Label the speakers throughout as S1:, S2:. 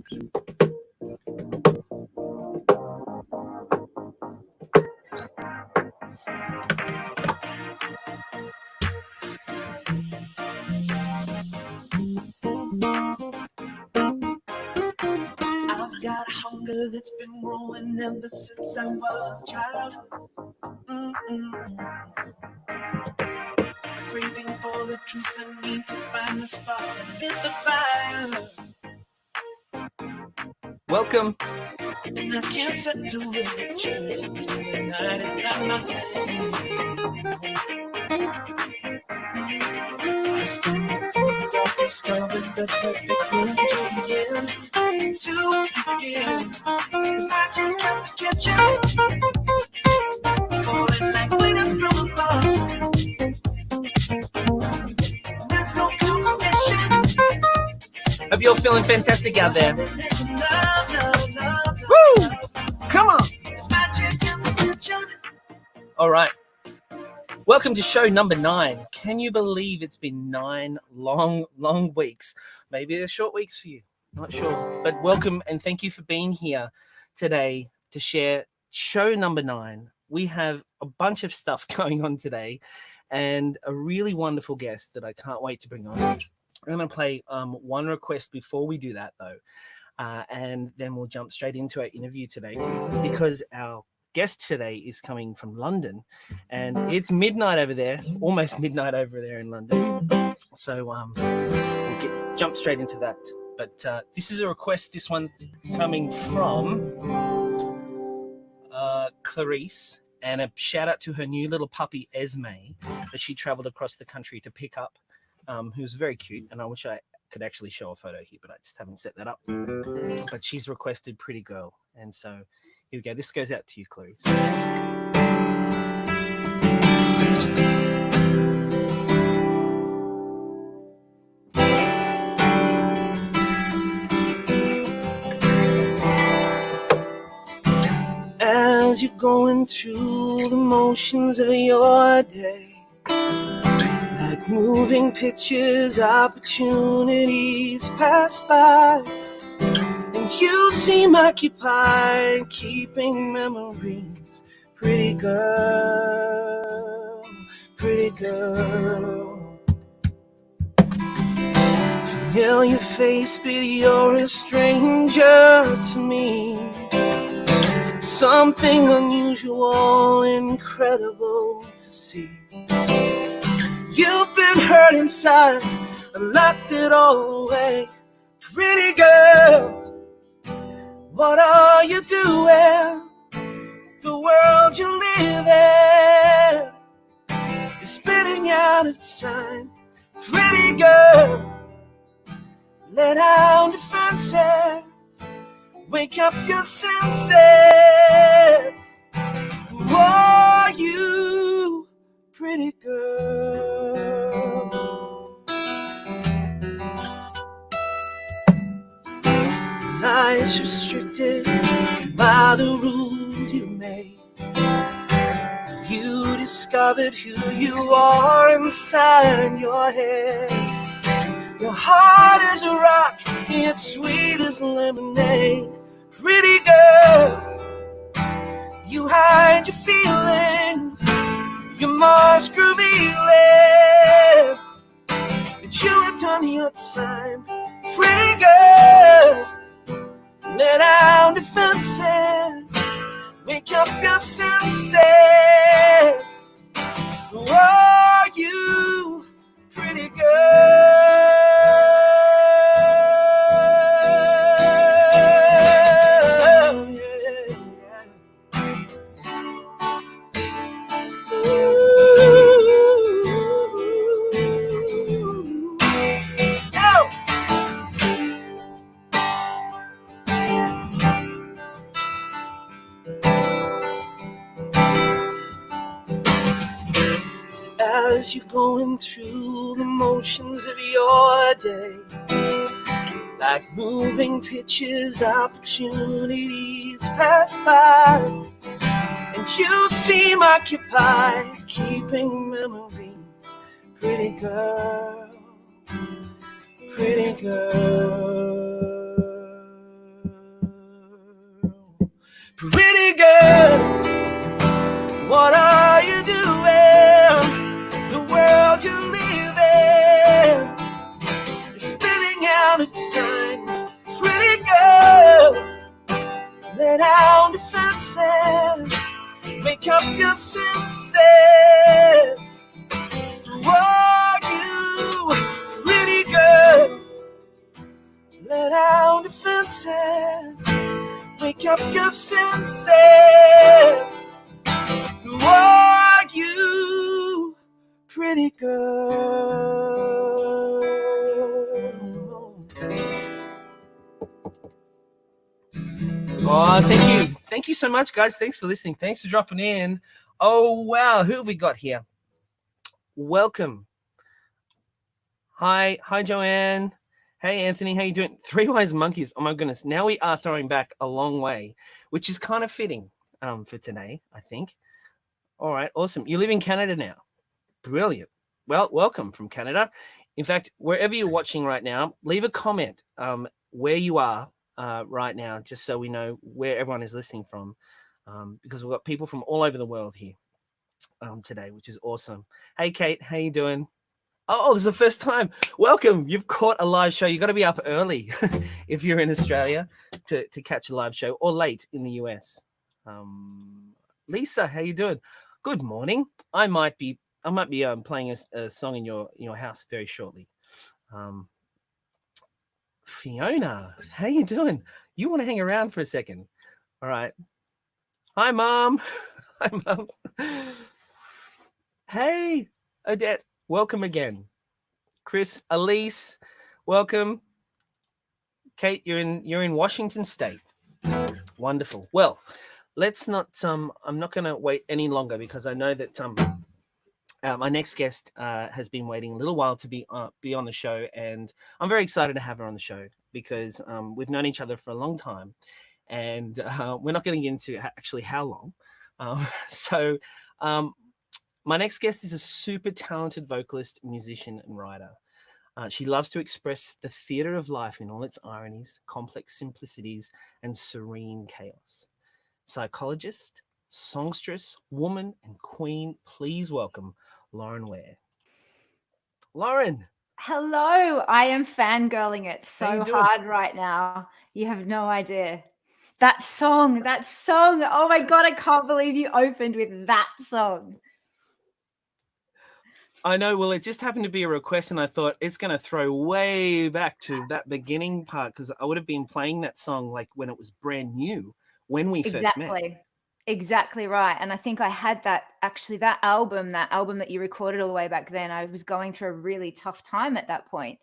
S1: I've got a hunger that's been growing ever since I was a child. A craving for the truth, I need to find the spark and lit the fire.
S2: Welcome.
S1: And I can't settle with it, churning in the night, it's not my thing. I stumbled through the dark, discovered the perfect room to begin. It's magic in the kitchen, falling like glitter from above. There's no competition.
S2: Hope you're feeling fantastic out there.
S1: Listen, love, love, love,
S2: Woo! Come on.
S1: it's magic in the kitchen.
S2: All right. Welcome to show number 9. Can you believe it's been 9 long weeks? Maybe they're short weeks for you. Not sure. But welcome and thank you for being here today to share show number 9. We have a bunch of stuff going on today and a really wonderful guest that I can't wait to bring on. I'm going to play one request before we do that, though. And then we'll jump straight into our interview today because our guest today is coming from London and it's midnight over there, almost midnight over there in London. So we'll jump straight into that. But this is a request, this one coming from Clarice, and a shout out to her new little puppy Esme that she traveled across the country to pick up, who's very cute, and I wish I could actually show a photo here, but I just haven't set that up. But she's requested Pretty Girl, and so here we go. This goes out to you, Clarice.
S1: As you're going through the motions of your day, like moving pictures, opportunities pass by, and you seem occupied keeping memories. Pretty girl, pretty girl. Familiar face, but you're a stranger to me. Something unusual, incredible to see. You've been hurt inside, locked it all away. Pretty girl, what are you doing? The world you live in is spinning out of time. Pretty girl, let down defenses. Wake up your senses. Who are you, pretty girl? Life's restricted by the rules you made. You discovered who you are inside your head. Your heart is a rock, it's sweet as lemonade. Pretty girl, you hide your feelings, your mask revealing that you have done your time. Pretty girl, let down defenses, wake up your senses. Who are you, pretty girl? As you're going through the motions of your day, like moving pictures, opportunities pass by, and you seem occupied keeping memories. Pretty girl, pretty girl.
S2: Pretty girl, what are you doing? The world you live in is spinning out of time. Pretty girl, lay down the fences, make up your senses. Who are you, pretty girl? Lay down the fences, make up your senses. Who are you, pretty girl? Oh, thank you. Thank you so much, guys. Thanks for listening. Thanks for dropping in. Oh, wow. Who have we got here? Welcome. Hi, Joanne. Hey, Anthony. How you doing? Three Wise Monkeys. Oh, my goodness. Now we are throwing back a long way, which is kind of fitting for today, I think. All right. Awesome. You live in Canada now. Brilliant. Well, welcome from Canada. In fact, wherever you're watching right now, leave a comment where you are right now, just so we know where everyone is listening from, because we've got people from all over the world here today, which is awesome. Hey, Kate, how you doing? Oh, this is the first time. Welcome. You've caught a live show. You've got to be up early if you're in Australia to catch a live show, or late in the US. Lisa, how you doing? Good morning. I might be playing a song in your house very shortly. Fiona, how you doing? You want to hang around for a second? All right. Hi, Mom. Hi, Mom. Hey, Odette. Welcome again. Chris, Elise, welcome. Kate, you're in Washington State. Wonderful. Well, let's not. I'm not going to wait any longer, because I know that my next guest has been waiting a little while to be on the show, and I'm very excited to have her on the show, because we've known each other for a long time, and we're not going to get into actually how long. So my next guest is a super talented vocalist, musician, and writer. She loves to express the theatre of life in all its ironies, complex simplicities, and serene chaos. Psychologist, songstress, woman, and queen, please welcome Lauran Ware. Lauran.
S3: Hello, I am fangirling it so hard right now. You have no idea. That song. Oh my God, I can't believe you opened with that song.
S2: I know. Well, it just happened to be a request, and I thought it's going to throw way back to that beginning part, because I would have been playing that song like when it was brand new, when we first met.
S3: Exactly right. And I think I had that album that you recorded all the way back then. I was going through a really tough time at that point.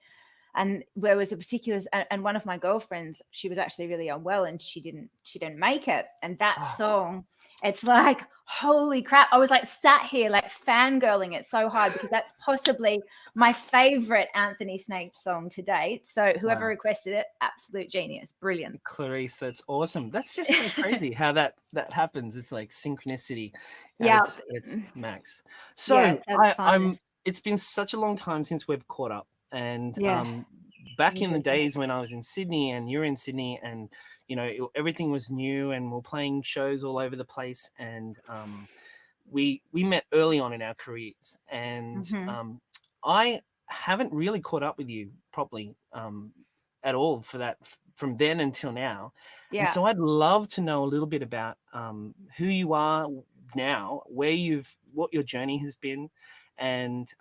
S3: And there was a particular, and one of my girlfriends, she was actually really unwell, and she didn't make it. And that song, it's like, holy crap. I was like sat here like fangirling it so hard, because that's possibly my favorite Anthony Snape song to date. So whoever requested it, absolute genius. Brilliant.
S2: Clarice, that's awesome. That's just so crazy how that happens. It's like synchronicity.
S3: Yeah.
S2: It's max. So yeah, it's been such a long time since we've caught up. And back in the days when I was in Sydney and you're in Sydney, and everything was new, and we're playing shows all over the place, and we met early on in our careers, and I haven't really caught up with you properly at all from then until now. And so I'd love to know a little bit about who you are now, what your journey has been, and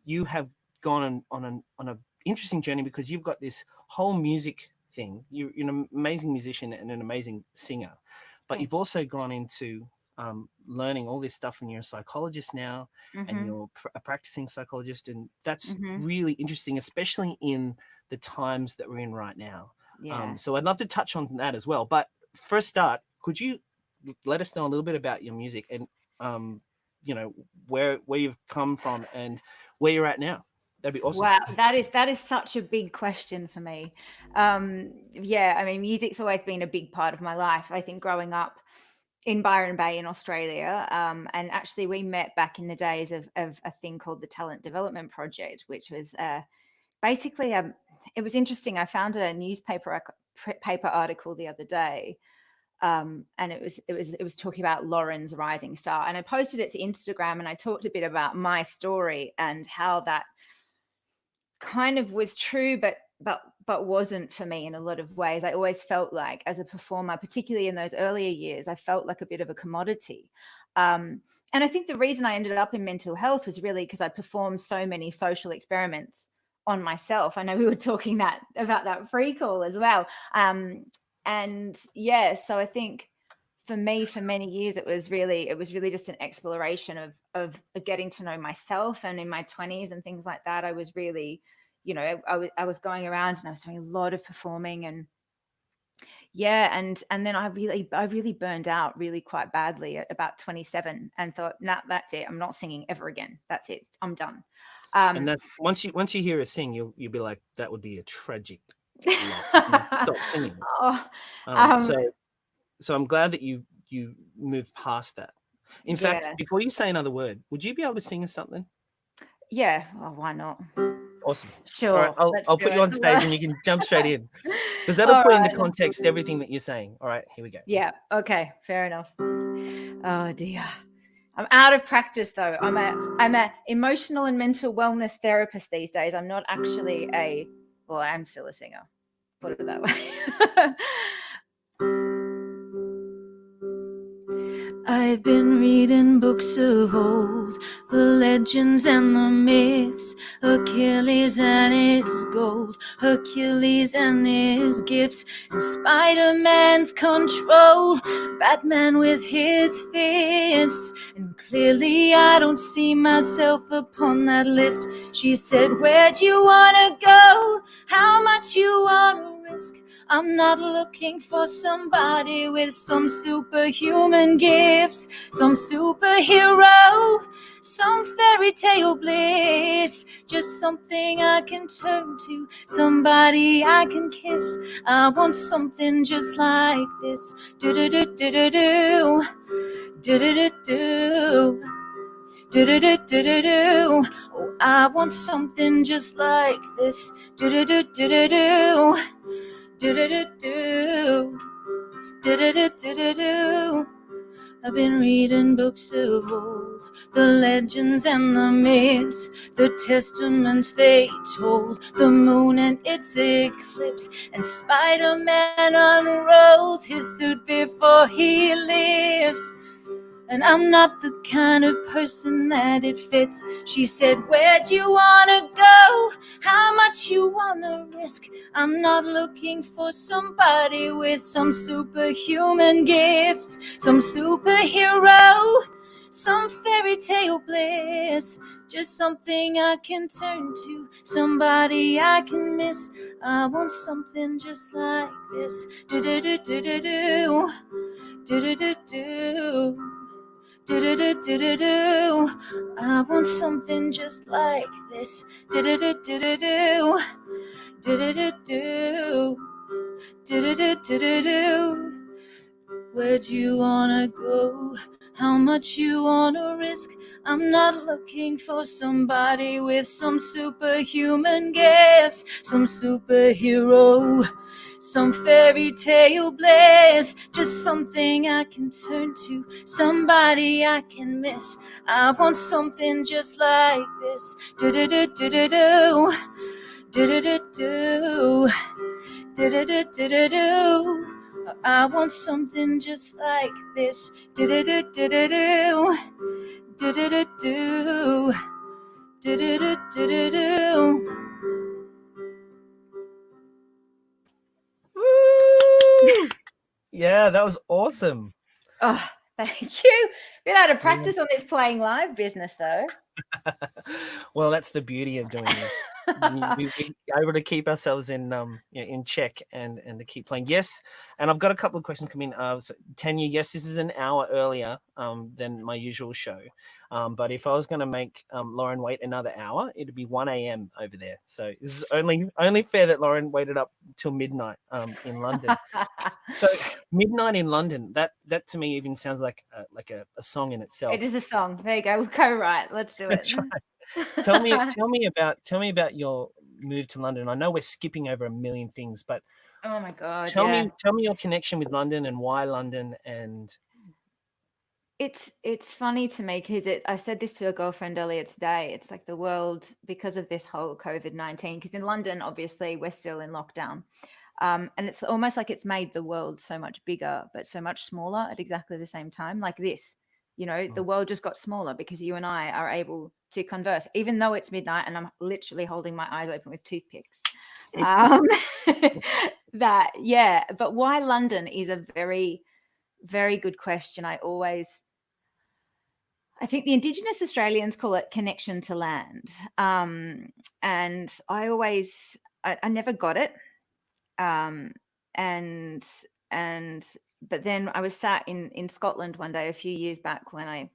S2: you have gone on an interesting journey, because you've got this whole music thing. You're an amazing musician and an amazing singer, but you've also gone into learning all this stuff, and you're a psychologist now, and you're a practicing psychologist, and that's really interesting, especially in the times that we're in right now. So I'd love to touch on that as well. But for a start, could you let us know a little bit about your music, and where you've come from and where you're at now? That'd be awesome.
S3: Wow, that is such a big question for me. I mean, music's always been a big part of my life. I think growing up in Byron Bay in Australia, and actually we met back in the days of a thing called the Talent Development Project, which was basically it was interesting. I found a newspaper article the other day and it was talking about Lauran's rising star, and I posted it to Instagram, and I talked a bit about my story and how that kind of was true, but wasn't for me in a lot of ways. I always felt like, as a performer, particularly in those earlier years, I felt like a bit of a commodity. And I think the reason I ended up in mental health was really because I performed so many social experiments on myself. I know we were talking about that pre-call as well. And yeah, so I think for me, for many years, it was really just an exploration of getting to know myself. And in my 20s and things like that, I was really, I was going around and I was doing a lot of performing, and yeah, and then I really burned out really quite badly at about 27 and thought, nah, that's it. I'm not singing ever again. That's it. I'm done.
S2: And that's once you hear her sing, you'll be like, that would be a tragic lot. Stop singing. So I'm glad that you moved past that. In fact, before you say another word, would you be able to sing us something?
S3: Yeah. Oh, why not?
S2: Awesome.
S3: Sure.
S2: All right, I'll put you on stage and you can jump straight in, because that'll put into context everything that you're saying. All right, here we go.
S3: Yeah. Okay. Fair enough. Oh dear. I'm out of practice though. I'm a emotional and mental wellness therapist these days. I'm not actually I am still a singer. Put it that way. I've been reading books of old, the legends and the myths, Achilles and his gold, Hercules and his gifts, and Spider-Man's control, Batman with his fists. And clearly I don't see myself upon that list. She said, where'd you wanna go? How much you wanna risk? I'm not looking for somebody with some superhuman gifts, some superhero, some fairy tale bliss, just something I can turn to, somebody I can kiss. I want something just like this. Do-do-do-do-do-do, do-do-do-do, do-do-do-do-do-do. Oh, I want something just like this. Do-do-do-do-do-do. Do-do-do-do, do-do-do-do-do-do. I've been reading books of old, the legends and the myths, the testaments they told, the moon and its eclipse, and Spider-Man unrolls his suit before he lives. And I'm not the kind of person that it fits. She said, where'd you wanna go? How much you wanna risk? I'm not looking for somebody with some superhuman gifts, some superhero, some fairy tale bliss, just something I can turn to, somebody I can miss. I want something just like this. Do-do-do-do-do-do, do-do-do-do. Do-do-do-do-do-do. I want something just like this. Do-do-do-do-do-do. Do-do-do-do. Do-do-do-do-do-do. Where'd you wanna go? How much you wanna risk? I'm not looking for somebody with some superhuman gifts, some superhero, some fairy tale bliss, just something I can turn to, somebody I can miss. I want something just like this. Do-do-do-do-do-do, do-do-do-do, do-do-do-do-do-do. I want something just like this. Do-do-do-do-do-do, do-do-do-do, do-do-do-do-do-do.
S2: Woo! Yeah, that was awesome.
S3: Oh, thank you. Been out of practice on this playing live business, though.
S2: Well, that's the beauty of doing this. We're able to keep ourselves in check and to keep playing. Yes, and I've got a couple of questions coming in. So, Tanya, yes, this is an hour earlier than my usual show. But if I was going to make Lauran wait another hour, it'd be 1 a.m. over there. So this is only fair that Lauran waited up till midnight in London. So midnight in London, that to me even sounds like a song in itself.
S3: It is a song. There you go. We'll go right. Let's do it.
S2: That's right. Tell me about your move to London. I know we're skipping over a million things, but
S3: Oh my God.
S2: Tell
S3: Yeah.
S2: me your connection with London and why London. And
S3: It's funny to me because I said this to a girlfriend earlier today. It's like the world, because of this whole COVID-19, because in London, obviously, we're still in lockdown. And it's almost like it's made the world so much bigger, but so much smaller at exactly the same time. Like this, the world just got smaller because you and I are able to converse, even though it's midnight and I'm literally holding my eyes open with toothpicks. Um, but why London is a very, very good question. I think the Indigenous Australians call it connection to land. And I never got it. Um, and, but then I was sat in Scotland one day a few years back when I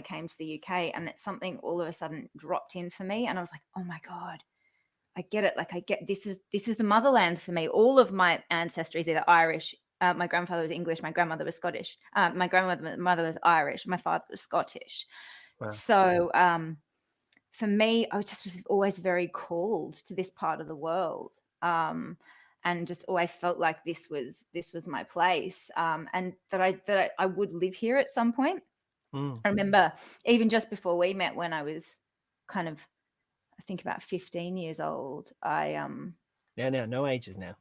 S3: came to the UK, and it's something all of a sudden dropped in for me. And I was like, oh my God, I get it. Like this is the motherland for me. All of my ancestry is either Irish. My grandfather was English. My grandmother was Scottish. My mother was Irish. My father was Scottish.
S2: Wow.
S3: So for me, I was always very called to this part of the world, and just always felt like this was my place, and that I would live here at some point. I remember even just before we met, when I was kind of, I think about 15 years old,
S2: now, no ages now.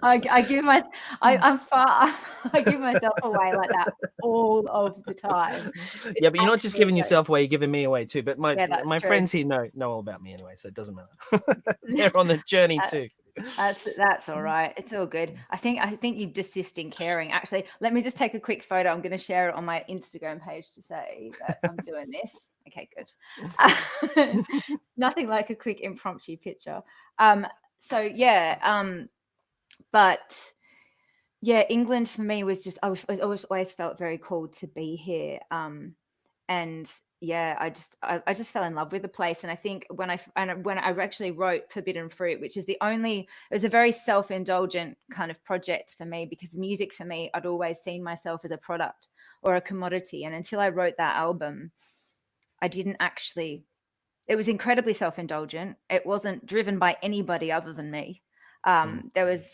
S3: I give myself away like that all of the time.
S2: Yeah, but you're not just giving
S3: Actually,
S2: yourself away, you're giving me away too. But my
S3: that's true.
S2: friends here know all about me anyway, so it doesn't matter. They're on the journey too.
S3: That's all right. It's all good. I think you desist in caring. Actually, let me just take a quick photo. I'm going to share it on my Instagram page to say that I'm doing this. Okay, good. Nothing like a quick impromptu picture. But yeah, England for me was just, I always felt very called to be here. And yeah, I just fell in love with the place. And I think when I actually wrote Forbidden Fruit, which is it was a very self-indulgent kind of project for me, because music for me, I'd always seen myself as a product or a commodity. And until I wrote that album, I didn't actually, it was incredibly self-indulgent. It wasn't driven by anybody other than me. There was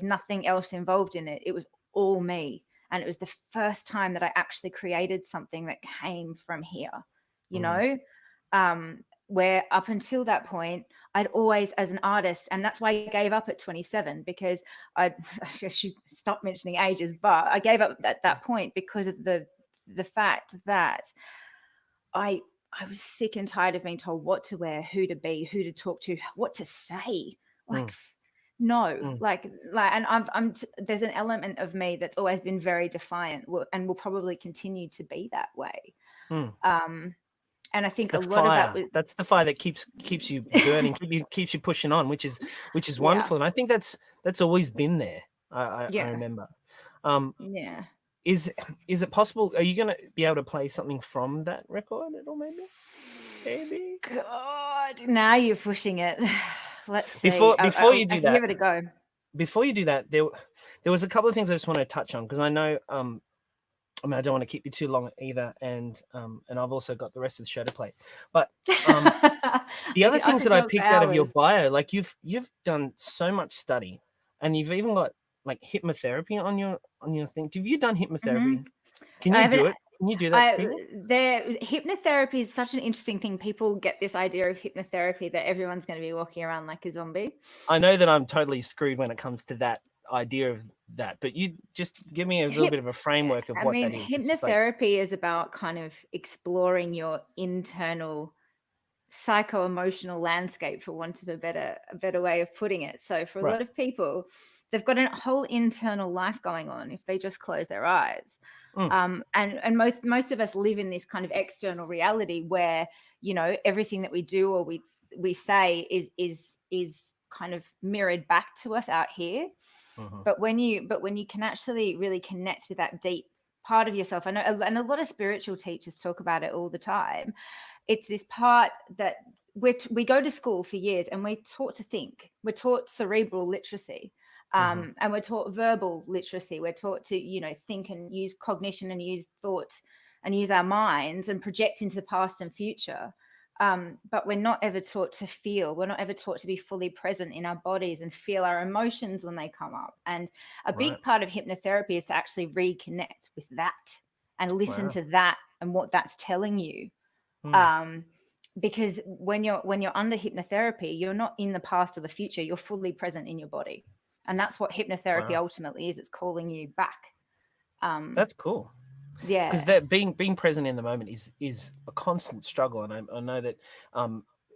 S3: nothing else involved in it. It was all me. And it was the first time that I actually created something that came from here, where up until that point, I'd always, as an artist, and that's why I gave up at 27, because I should stop mentioning ages, but I gave up at that point because of the fact that I was sick and tired of being told what to wear, who to be, who to talk to, what to say. And there's an element of me that's always been very defiant and will probably continue to be that way. And I think a lot of
S2: that's the fire that keeps you burning, keeps you pushing on, which is wonderful. And I think that's always been there. I remember. Is it possible? Are you going to be able to play something from that record at all? Maybe.
S3: God, now you're pushing it. Let's see.
S2: Before you do that,
S3: give it a go.
S2: Before you do that, there was a couple of things I just want to touch on, because I know, I don't want to keep you too long either, and I've also got the rest of the show to play. But the other things that I picked out of your bio, like you've done so much study, and you've even got like hypnotherapy on your thing. Have you done hypnotherapy? Mm-hmm. Can you do it? Can you do that?
S3: Hypnotherapy is such an interesting thing. People get this idea of hypnotherapy that everyone's going to be walking around like a zombie.
S2: I know that I'm totally screwed when it comes to that idea of that, but you just give me a little bit of a framework of what that is.
S3: Hypnotherapy is about kind of exploring your internal psycho-emotional landscape, for want of a better way of putting it. So for a lot of people, they've got a whole internal life going on if they just close their eyes. And most of us live in this kind of external reality where, everything that we do or we say is kind of mirrored back to us out here. But when you can actually really connect with that deep part of yourself, I know, and a lot of spiritual teachers talk about it all the time. It's this part that we go to school for years and we're taught to think. We're taught cerebral literacy, and we're taught verbal literacy. We're taught to, think and use cognition and use thoughts and use our minds and project into the past and future. But we're not ever taught to feel. We're not ever taught to be fully present in our bodies and feel our emotions when they come up. And a big
S2: Right.
S3: part of hypnotherapy is to actually reconnect with that and listen
S2: Wow.
S3: to that and what that's telling you.
S2: Mm.
S3: Because when you're under hypnotherapy, you're not in the past or the future. You're fully present in your body, and that's what hypnotherapy
S2: Wow.
S3: ultimately is. It's calling you back.
S2: That's cool. Because
S3: Yeah.
S2: that being present in the moment is a constant struggle, and I know that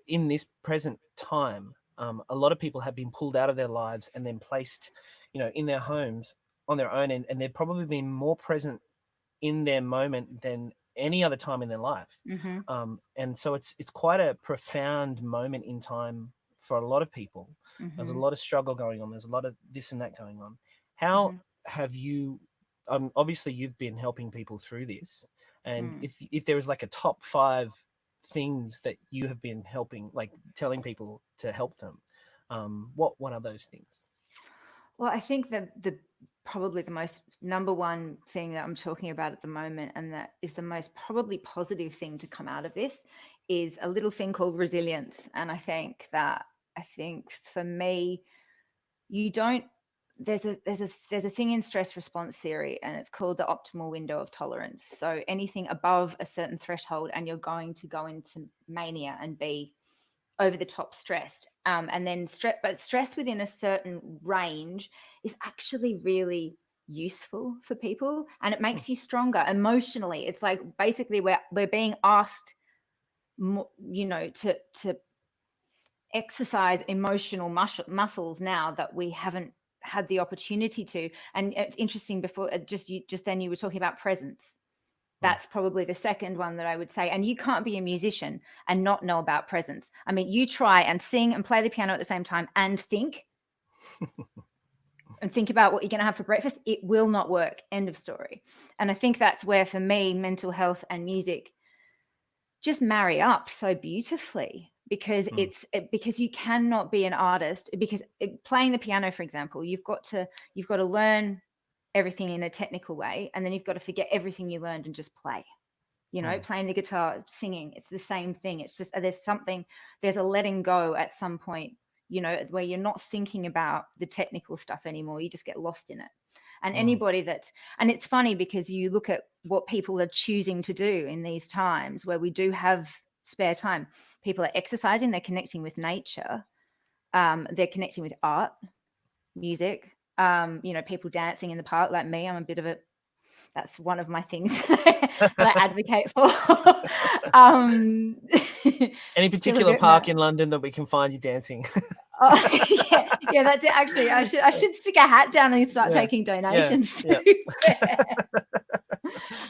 S2: in this present time, a lot of people have been pulled out of their lives and then placed, in their homes on their own, and they've probably been more present in their moment than any other time in their life.
S3: Mm-hmm.
S2: And so it's quite a profound moment in time for a lot of people. There's a
S3: Mm-hmm.
S2: lot of struggle going on. There's a lot of this and that going on. How
S3: Mm-hmm.
S2: have you? Obviously, you've been helping people through this, and
S3: Mm.
S2: if there was like a top 5 things that you have been helping, like telling people to help them, what are those things?
S3: Well, I think the probably the most number one thing that I'm talking about at the moment, and that is the most probably positive thing to come out of this, is a little thing called resilience. And I think for me, you don't there's a thing in stress response theory, and it's called the optimal window of tolerance. So anything above a certain threshold and you're going to go into mania and be over the top stressed, and then stress within a certain range is actually really useful for people, and it makes you stronger emotionally. It's like basically we're being asked to exercise emotional muscles now that we haven't had the opportunity to. And it's interesting, before just then you were talking about presence. That's probably the second one that I would say. And you can't be a musician and not know about presence. I mean, you try and sing and play the piano at the same time and think about what you're going to have for breakfast. It will not work. End of story. And I think that's where, for me, mental health and music just marry up so beautifully, because because you cannot be an artist, because playing the piano, for example, you've got to learn everything in a technical way, and then you've got to forget everything you learned and just play. Playing the guitar, singing, it's the same thing. It's just there's a letting go at some point, where you're not thinking about the technical stuff anymore. You just get lost in it. And and it's funny, because you look at what people are choosing to do in these times where we do have spare time. People are exercising, they're connecting with nature, they're connecting with art, music, people dancing in the park like me. That's one of my things that I advocate for.
S2: Any
S3: Still a
S2: particular
S3: bit
S2: park in London that we can find you dancing?
S3: Oh, yeah, that's it. Actually, I should stick a hat down and start
S2: Yeah,
S3: taking donations.
S2: yeah.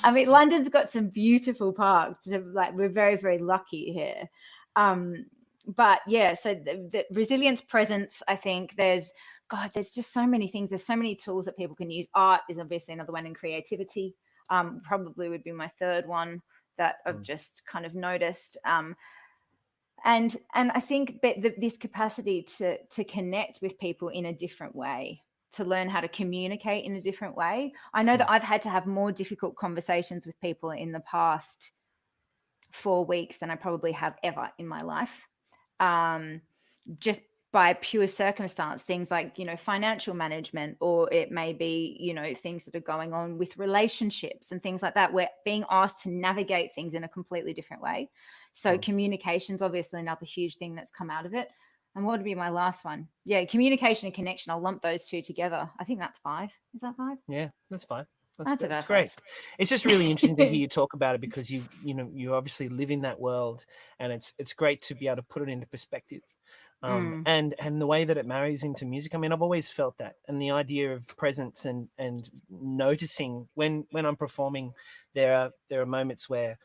S3: I mean, London's got some beautiful parks. We're very, very lucky here. But yeah, so the resilience, presence, I think there's just so many things. There's so many tools that people can use. Art is obviously another one, and creativity probably would be my third one that I've just kind of noticed. And I think this capacity to connect with people in a different way, to learn how to communicate in a different way. I know that I've had to have more difficult conversations with people in the past 4 weeks than I probably have ever in my life. Just by pure circumstance, things like, financial management, or it may be, things that are going on with relationships and things like that. We're being asked to navigate things in a completely different way. So communication's obviously another huge thing that's come out of it. And what would be my last one? Yeah, communication and connection. I'll lump those two together. I think that's 5. Is that 5?
S2: Yeah, that's fine.
S3: That's
S2: That's
S3: about
S2: great.
S3: 5.
S2: It's just really interesting to hear you talk about it, because you obviously live in that world, and it's great to be able to put it into perspective. And the way that it marries into music. I mean, I've always felt that, and the idea of presence and noticing when I'm performing, there are moments where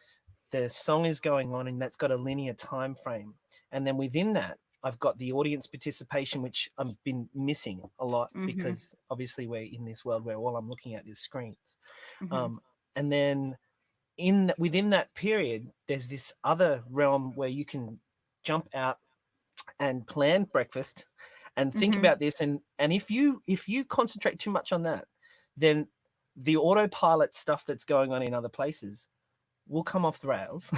S2: the song is going on, and that's got a linear time frame, and then within that, I've got the audience participation, which I've been missing a lot, because obviously we're in this world where all I'm looking at is screens. And then within that period, there's this other realm where you can jump out and plan breakfast and think about this, and if you concentrate too much on that, then the autopilot stuff that's going on in other places will come off the rails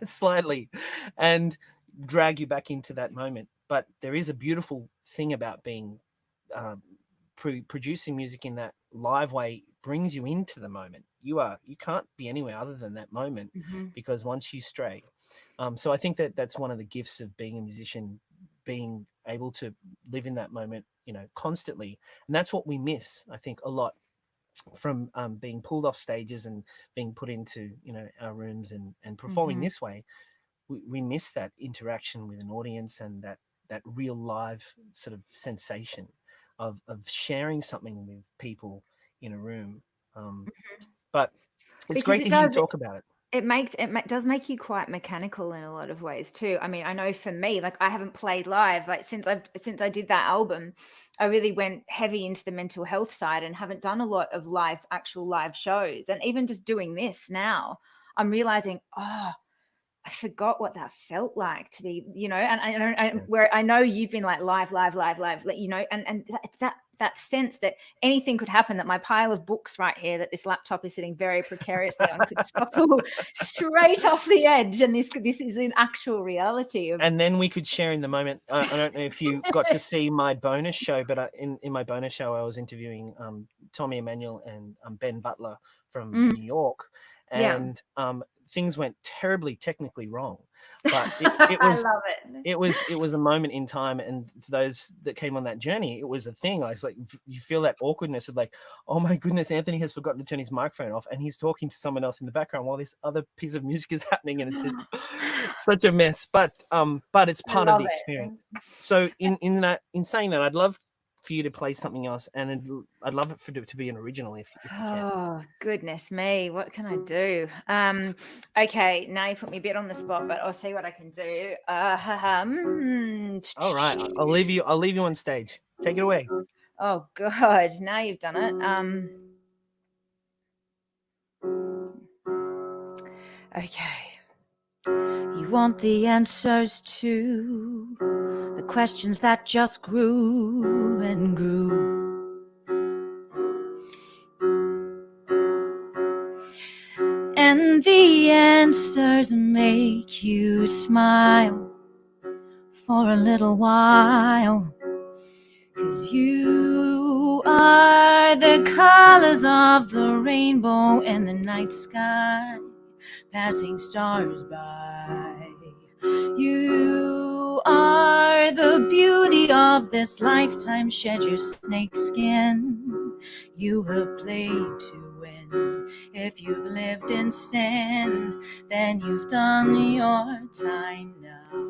S2: slightly and drag you back into that moment. But there is a beautiful thing about being producing music in that live way, brings you into the moment. You can't be anywhere other than that moment, because once you stray. So I think that's one of the gifts of being a musician, being able to live in that moment, constantly. And that's what we miss, I think, a lot from being pulled off stages and being put into, our rooms and performing this way. We miss that interaction with an audience and that real live sort of sensation of sharing something with people in a room. But it's
S3: Because
S2: great to hear you talk about it.
S3: It does make you quite mechanical in a lot of ways too. I mean, I know for me, like, I haven't played live, like, since I did that album, I really went heavy into the mental health side and haven't done a lot of actual live shows. And even just doing this now, I'm realizing, I forgot what that felt like to be, and where I know you've been like live, and it's that sense that anything could happen, that my pile of books right here that this laptop is sitting very precariously on could topple straight off the edge, and this is an actual reality.
S2: And then we could share in the moment. I don't know if you got to see my bonus show, but in my bonus show, I was interviewing Tommy Emmanuel and Ben Butler from New York, and things went terribly technically wrong, but it was
S3: I love it.
S2: it was a moment in time, and for those that came on that journey, it was a thing. I was like, you feel that awkwardness of like, oh my goodness, Anthony has forgotten to turn his microphone off and he's talking to someone else in the background while this other piece of music is happening, and it's just such a mess, but it's part of the experience. So in saying that, I'd love for you to play something else, and I'd love it to be an original if you can.
S3: Oh, goodness me, what can I do? Okay, now you put me a bit on the spot, but I'll see what I can do.
S2: All right, I'll leave you on stage. Take it away.
S3: Oh God, now you've done it. Okay. You want the answers to the questions that just grew and grew. And the answers make you smile for a little while, 'cause you are the colors of the rainbow in the night sky, passing stars by. You are the beauty of this lifetime, shed your snake skin. You have played to win. If you've lived in sin, then you've done your time now.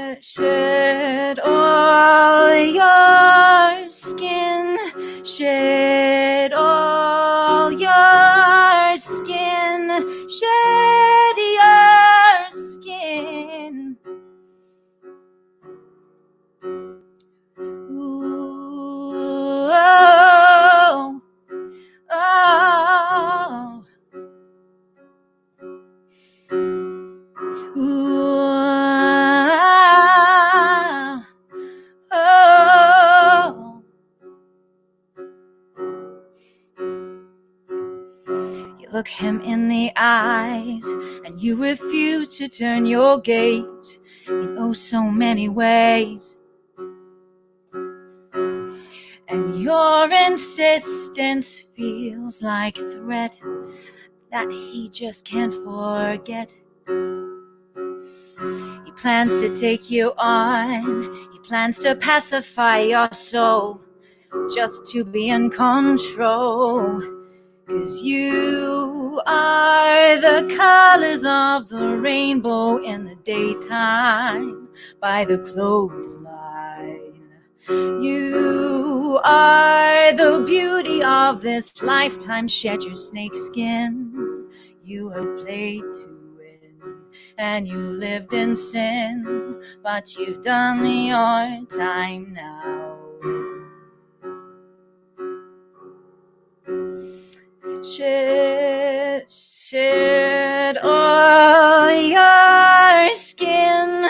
S3: Shed all your skin, shed all your skin, shed your skin. Ooh, oh, oh. Ooh, oh. You look him in the eyes and you refuse to turn your gaze in oh so many ways. And your insistence feels like threat that he just can't forget. He plans to take you on. He plans to pacify your soul just to be in control. 'Cause you are the colors of the rainbow in the daytime by the clothesline. You are the beauty of this lifetime, shed your snake skin. You have played to win, and you lived in sin, but you've done your time now. Shed all your skin,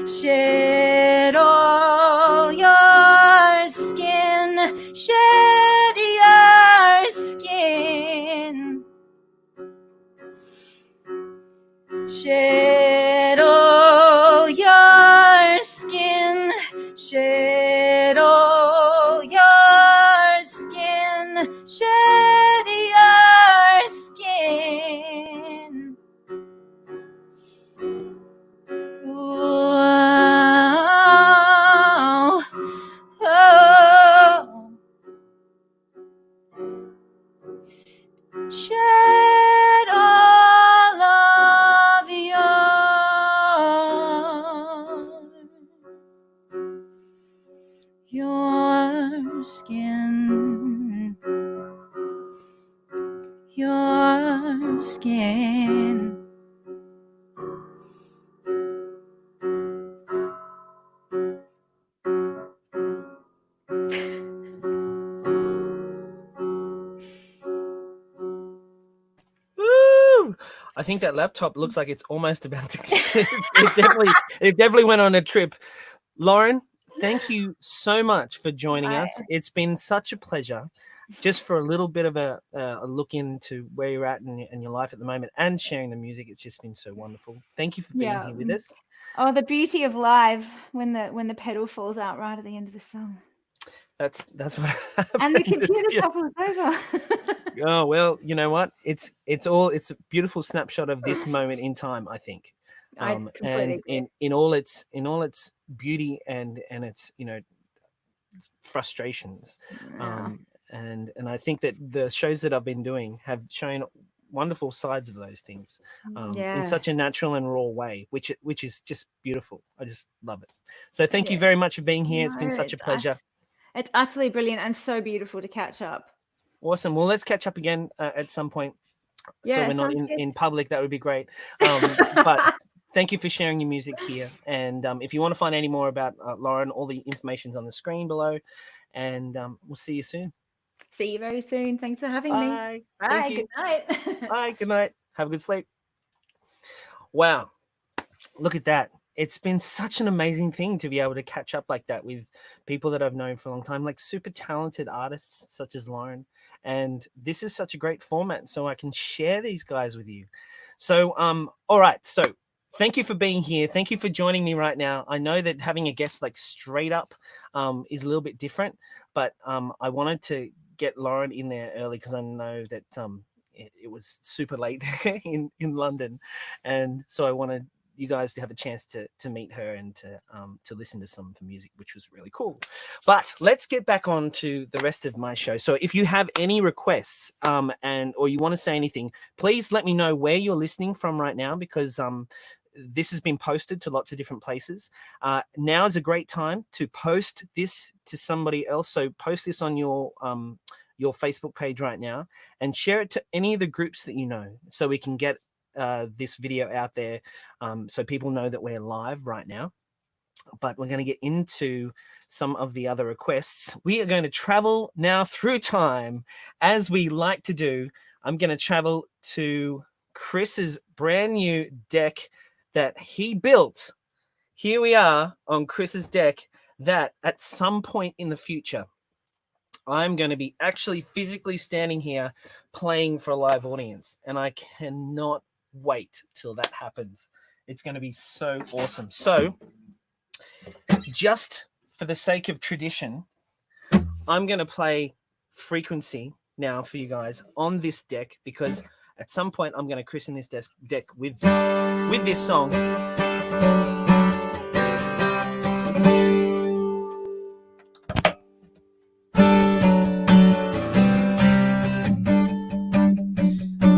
S3: shed all your skin, shed Shed all your skin, shed all your skin, shed your skin. Oh, oh. Shed all of your skin, your skin.
S2: Woo! I think that laptop looks like it's almost about to. it definitely went on a trip. Lauran, thank you so much for joining us. It's been such a pleasure. Just for a little bit of a look into where you're at in your life at the moment and sharing the music. It's just been so wonderful. Thank you for being here with us.
S3: Oh, the beauty of live when the pedal falls out right at the end of the song.
S2: That's what happened.
S3: And the computer topples over.
S2: Oh, well, you know what? It's a beautiful snapshot of this moment in time, I think. And in all its beauty and its, you know, frustrations.
S3: Yeah.
S2: And I think that the shows that I've been doing have shown wonderful sides of those things in such a natural and raw way, which is just beautiful. I just love it. So thank you very much for being here. It's been such a pleasure.
S3: It's utterly brilliant and so beautiful to catch up.
S2: Awesome. Well, let's catch up again at some point.
S3: Yeah,
S2: so we're not in public. That would be great. But thank you for sharing your music here. And if you want to find any more about Lauran, all the information's on the screen below. And we'll see you soon.
S3: See you very soon. Thanks for having
S2: me.
S3: Bye. Good night.
S2: Bye. Good night. Have a good sleep. Wow. Look at that. It's been such an amazing thing to be able to catch up like that with people that I've known for a long time, like super talented artists such as Lauran. And this is such a great format, so I can share these guys with you. So, all right. So thank you for being here. Thank you for joining me right now. I know that having a guest like straight up is a little bit different, but I wanted to get Lauran in there early because I know that it was super late in London. And so I wanted you guys to have a chance to meet her and to listen to some of her music, which was really cool. But let's get back on to the rest of my show. So if you have any requests or you want to say anything, please let me know where you're listening from right now, because this has been posted to lots of different places. Now is a great time to post this to somebody else. So post this on your Facebook page right now and share it to any of the groups that you know, so we can get this video out there so people know that we're live right now. But we're going to get into some of the other requests. We are going to travel now through time, as we like to do. I'm going to travel to Chris's brand new deck that he built. Here we are on Chris's deck that at some point in the future, I'm going to be actually physically standing here playing for a live audience. And I cannot wait till that happens. It's going to be so awesome. So just for the sake of tradition, I'm going to play Frequency now for you guys on this deck, because at some point I'm going to christen this deck with this song.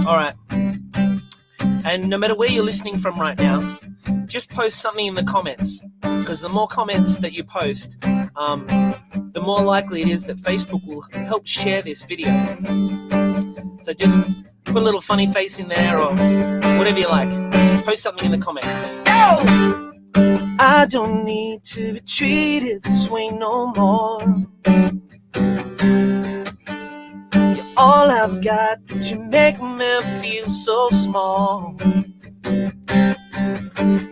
S2: All right. And no matter where you're listening from right now, just post something in the comments, because the more comments that you post, the more likely it is that Facebook will help share this video. So just put a little funny face in there or whatever you like. Post something in the comments. Oh! I don't need to be treated this way no more. You're all I've got, but you make me feel so small.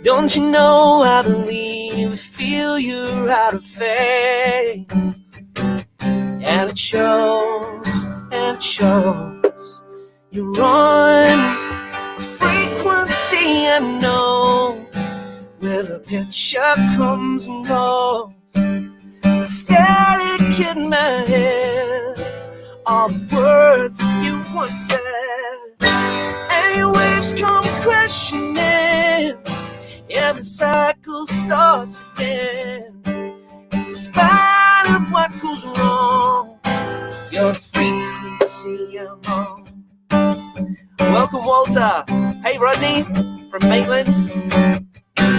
S2: Don't you know I believe, feel you're out of phase. And it shows, and it shows. You're on a frequency frequency unknown, where the picture comes and goes. Static in my head, all the words you once said. And waves come crashing in, and the cycle starts again. In spite of what goes wrong, you're the frequency I'm on. Welcome, Walter. Hey, Rodney from Maitland. Go!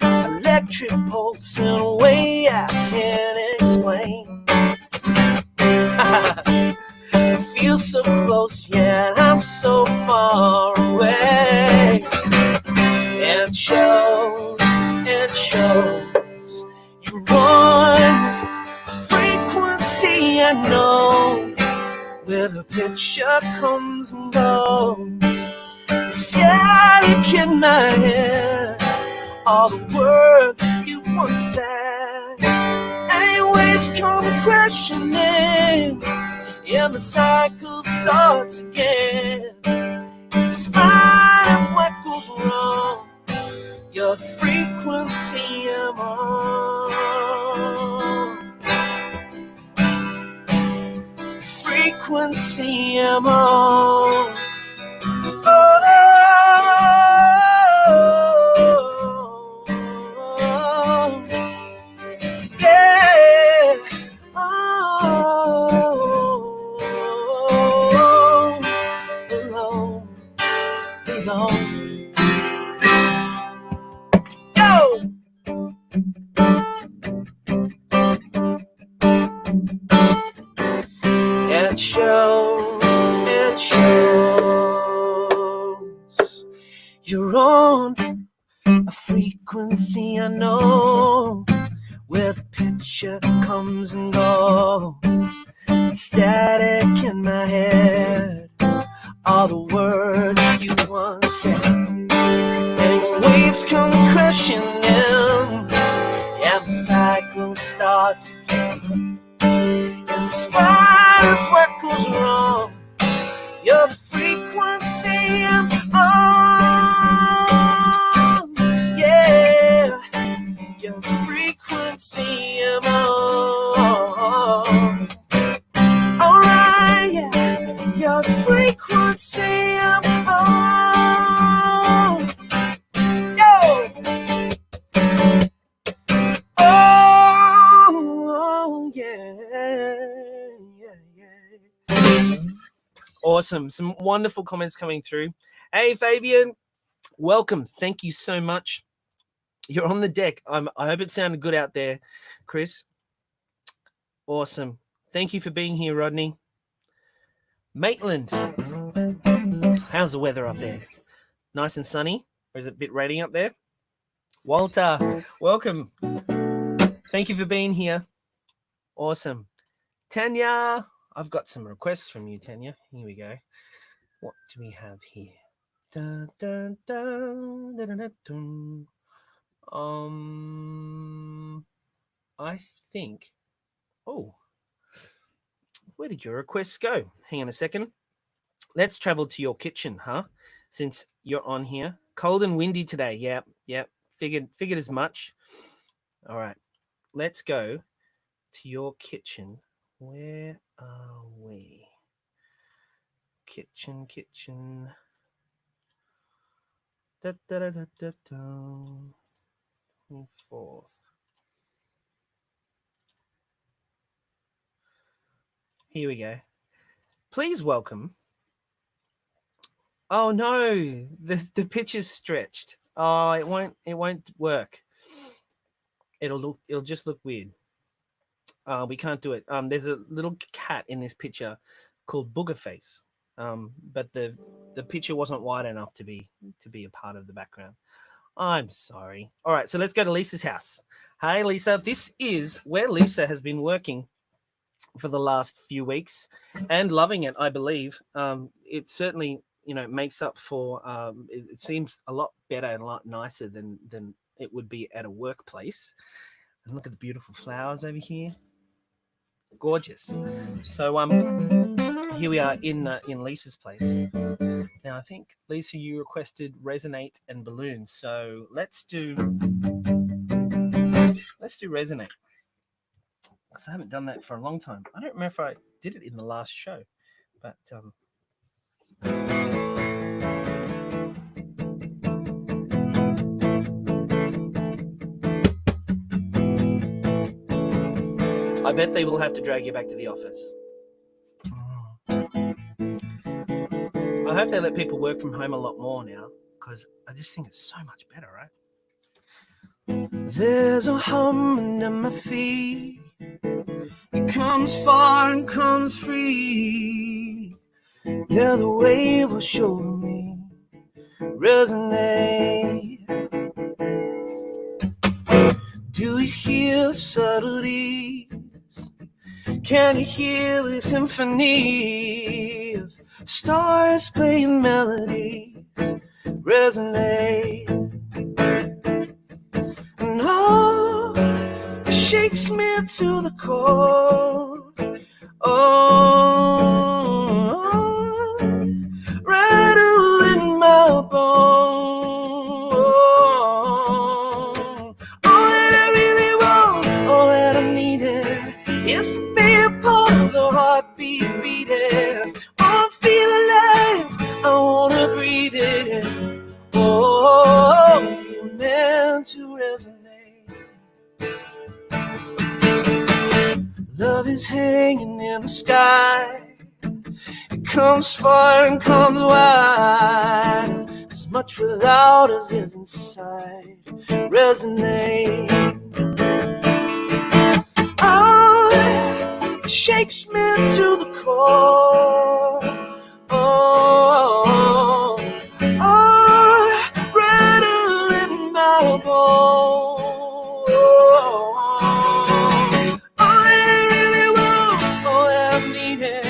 S2: Electric pulse in a way I can't explain. I feel so close, yet I'm so far away. And shows, you're on frequency I know, where the picture comes and goes. Static in my head, all the words you once said. And waves come crashing in, and the cycle starts again. In spite of what goes wrong, your frequency I'm on. Frequency I'm on. It shows you're on a frequency I know, where the picture comes and goes. Static in my head, all the words you once said. And waves come crashing in, and the cycle starts again. In spite of what goes wrong, you're the frequency I'm on. Yeah, you're the frequency I'm on. Alright, yeah, you're the frequency I'm on. Yo! Oh, yeah. Awesome. Some wonderful comments coming through. Hey, Fabian. Welcome. Thank you so much. You're on the deck. I hope it sounded good out there, Chris. Awesome. Thank you for being here, Rodney. Maitland. How's the weather up there? Nice and sunny? Or is it a bit raining up there? Walter, welcome. Thank you for being here. Awesome. Tanya. I've got some requests from you, Tanya. Here we go. What do we have here? Dun, dun, dun, dun, dun, dun. I think. Oh, where did your requests go? Hang on a second. Let's travel to your kitchen, huh? Since you're on here. Cold and windy today. Yep. Figured as much. All right. Let's go to your kitchen. Where are we? Kitchen. Da, da, da, da, da, da. 24th. Here we go. Please welcome. Oh no, the picture's stretched. Oh, it won't work. It'll just look weird. We can't do it. There's a little cat in this picture called Booger Face. But the picture wasn't wide enough to be a part of the background. I'm sorry. All right, so let's go to Lisa's house. Hi, Lisa. This is where Lisa has been working for the last few weeks and loving it, I believe. It certainly, makes up for. It seems a lot better and a lot nicer than it would be at a workplace. And look at the beautiful flowers over here. Gorgeous. So here we are in Lisa's place. Now, I think, Lisa, you requested Resonate and Balloons. So let's do Resonate. Because I haven't done that for a long time. I don't remember if I did it in the last show. But I bet they will have to drag you back to the office. I hope they let people work from home a lot more now, because I just think it's so much better, right? There's a hum under my feet. It comes far and comes free. Yeah, the wave will show me. Resonate. Do you hear the subtleties? Can you hear the symphony of stars playing melodies? Resonate. And oh, it shakes me to the core. Oh, rattle in my bones. All that I really want, all that I needed, is to be a part of the heartbeat beating. Wanna feel alive, I wanna breathe it. Oh, you're meant to resonate. Love is hanging in the sky. It comes far and comes wide. As much without as is inside. Resonate. Oh, it shakes me to the core. Oh, rattle in my bones. All I really want, all that I needed,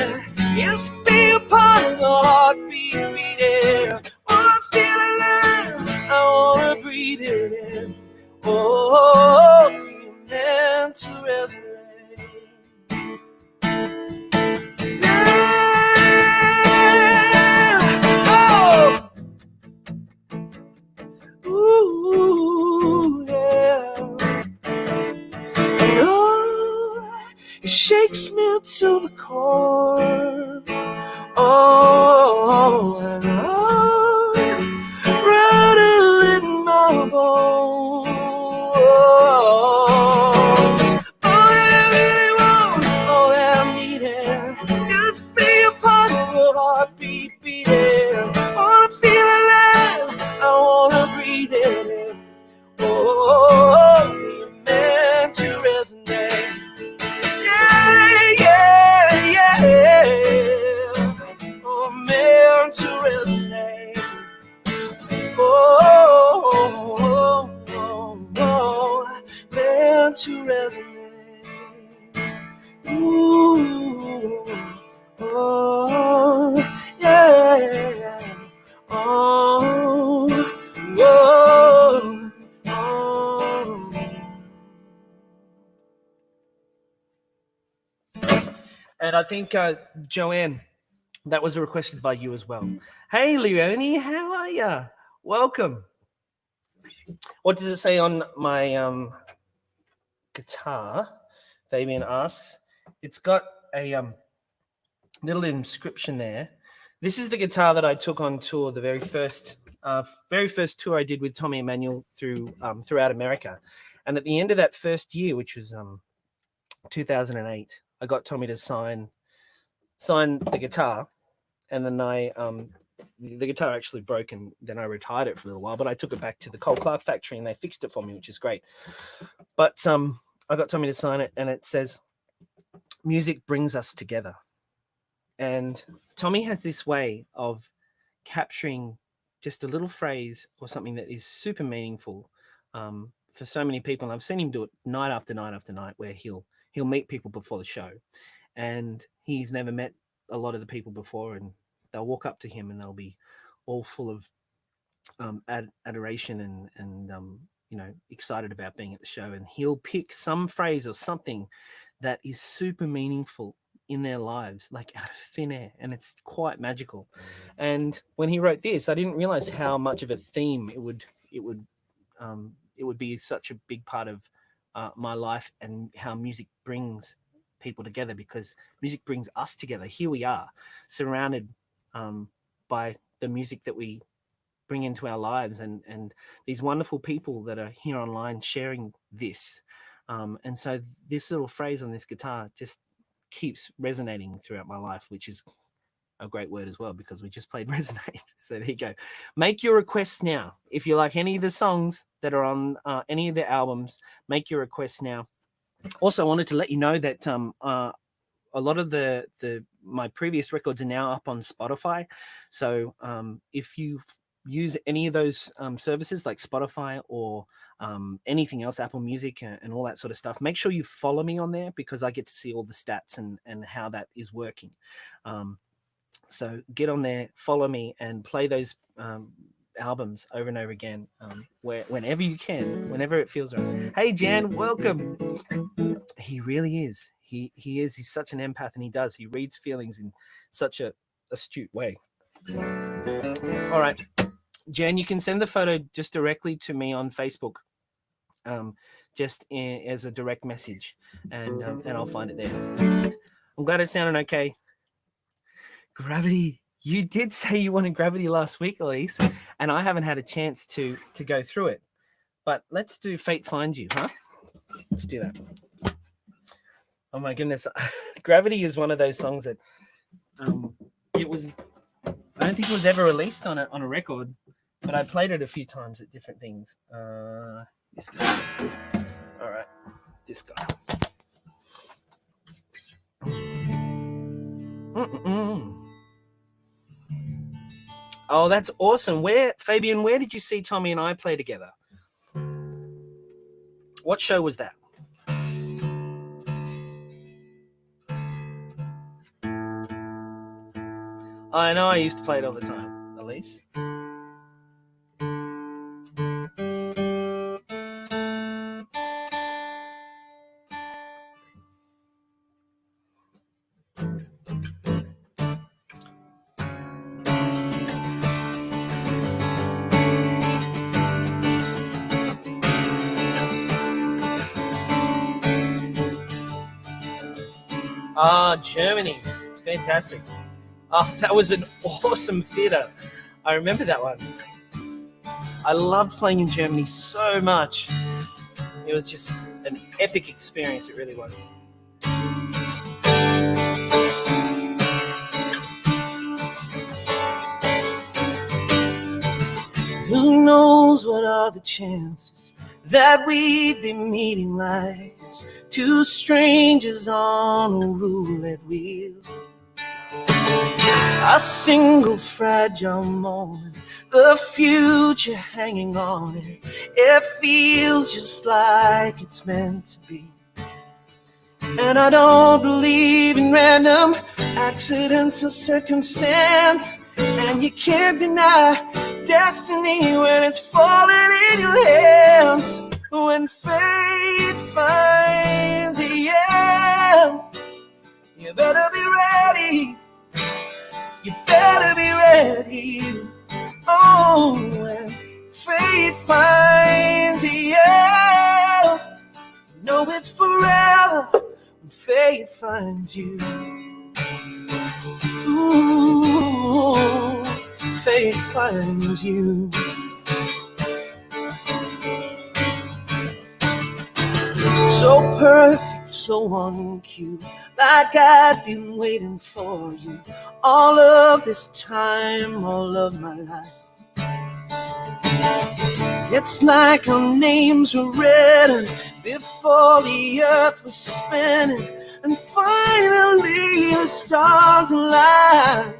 S2: is to be a part of the heartbeat beating. Wanna feel alive, I wanna breathe it in. Oh, you're meant to resonate. Ooh, yeah. And oh, it shakes me to the core. Oh, and oh, rattle in my bones. All I really want, all that I'm needing, is to be a part of your heartbeat beating. Wanna feel alive, I wanna breathe it in. Oh, you're meant to resonate. Yeah, yeah, yeah. Oh, meant to resonate. Oh, meant to resonate. Ooh, oh, yeah. Oh, whoa, oh. And I think, Joanne, that was requested by you as well. Hey, Leonie, how are ya? Welcome. What does it say on my guitar? Fabian asks. It's got a little inscription there. This is the guitar that I took on tour, the very first tour I did with Tommy Emmanuel throughout America. And at the end of that first year, which was 2008, I got Tommy to sign the guitar, and then the guitar actually broke, and then I retired it for a little while, but I took it back to the Cole Clark factory and they fixed it for me, which is great. But I got Tommy to sign it, and it says, "Music brings us together." And Tommy has this way of capturing just a little phrase or something that is super meaningful for so many people. And I've seen him do it night after night after night, where he'll meet people before the show, and he's never met a lot of the people before, and they'll walk up to him and they'll be all full of adoration and excited about being at the show, and he'll pick some phrase or something that is super meaningful in their lives, like out of thin air, and it's quite magical. And when he wrote this, I didn't realize how much of a theme it would be such a big part of my life, and how music brings people together, because music brings us together. Here we are, surrounded by the music that we bring into our lives, and these wonderful people that are here online sharing this. And so this little phrase on this guitar just keeps resonating throughout my life, which is a great word as well, because we just played resonate. So there you go. Make your requests now. If you like any of the songs that are on any of the albums, make your requests now. Also, I wanted to let you know that a lot of my previous records are now up on Spotify. So if you use any of those services like Spotify or anything else, Apple Music and all that sort of stuff, make sure you follow me on there, because I get to see all the stats and how that is working. So get on there, follow me, and play those albums over and over again, whenever you can, whenever it feels right. Hey Jan, welcome. He really is. He's such an empath, and he reads feelings in such a astute way. All right, Jan, you can send the photo just directly to me on Facebook, as a direct message, and I'll find it there. I'm glad it sounded okay. Gravity. You did say you wanted Gravity last week, Elise, and I haven't had a chance to go through it. But let's do Fate Finds You, huh? Let's do that. Oh my goodness. Gravity is one of those songs that I don't think it was ever released on a record, but I played it a few times at different things. This guy. All right. This guy. Oh, that's awesome. Fabian, where did you see Tommy and I play together? What show was that? I know I used to play it all the time, Elise. Germany. Fantastic. Oh, that was an awesome theatre. I remember that one. I loved playing in Germany so much. It was just an epic experience. It really was. Who knows what are the chances that we'd be meeting like this, two strangers on a roulette wheel. A single fragile moment, the future hanging on it. It feels just like it's meant to be. And I don't believe in random accidents or circumstance. And you can't deny destiny when it's falling in your hands. When fate finds you, yeah, you better be ready. You better be ready. Oh, when fate finds you, yeah, you know it's forever when fate finds you. Ooh, fate finds you. So perfect, so on cue, like I've been waiting for you all of this time, all of my life. It's like our names were written before the earth was spinning, and finally the stars aligned.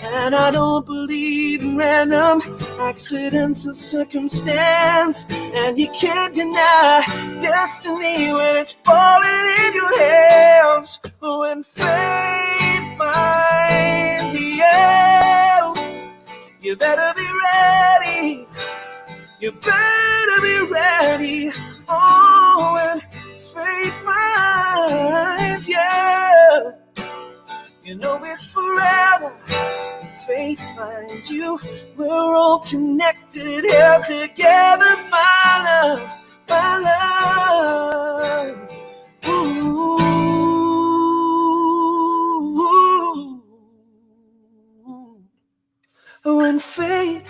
S2: And I don't believe in random accidents or circumstance. And you can't deny destiny when it's falling in your hands. When fate finds you, you better be ready. You better be ready. Oh, when fate finds you, faith finds you, we're all connected, held together by love, by love. Ooh. When fate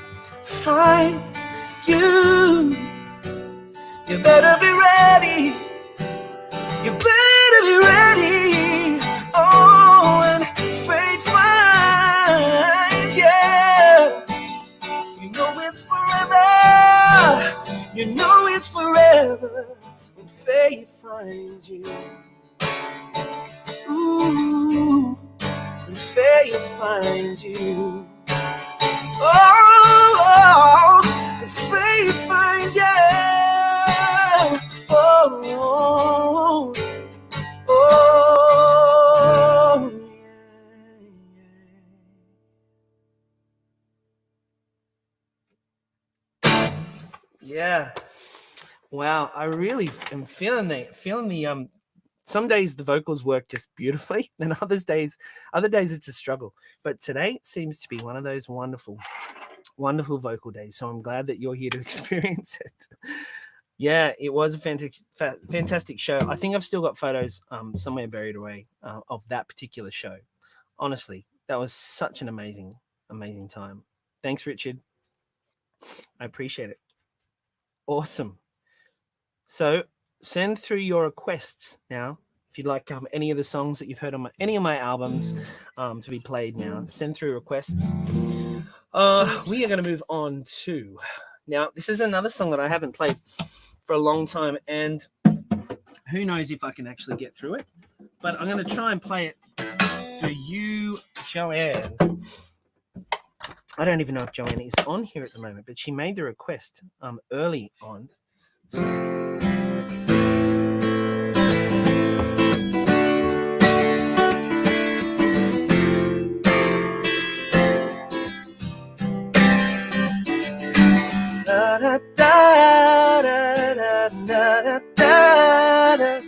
S2: finds you, you better be ready. You better be ready. Oh, when fate finds you, you know it's forever. You know it's forever. When fate finds you. Ooh, when fate finds you. Oh, when fate finds you. Oh, oh, yeah. Wow, I really am feeling the some days the vocals work just beautifully, and other days it's a struggle. But today seems to be one of those wonderful vocal days. So I'm glad that you're here to experience it. Yeah, it was a fantastic show. I think I've still got photos somewhere buried away of that particular show. Honestly, that was such an amazing time. Thanks, Richard. I appreciate it. Awesome. So send through your requests now. If you'd like any of the songs that you've heard on any of my albums to be played now, send through requests. We are going to move on to, now this is another song that I haven't played for a long time, and who knows if I can actually get through it, but I'm going to try and play it for you, Joanne. I don't even know if Joanne is on here at the moment, but she made the request early on. Da, da, da, da, da, da, da, da, da,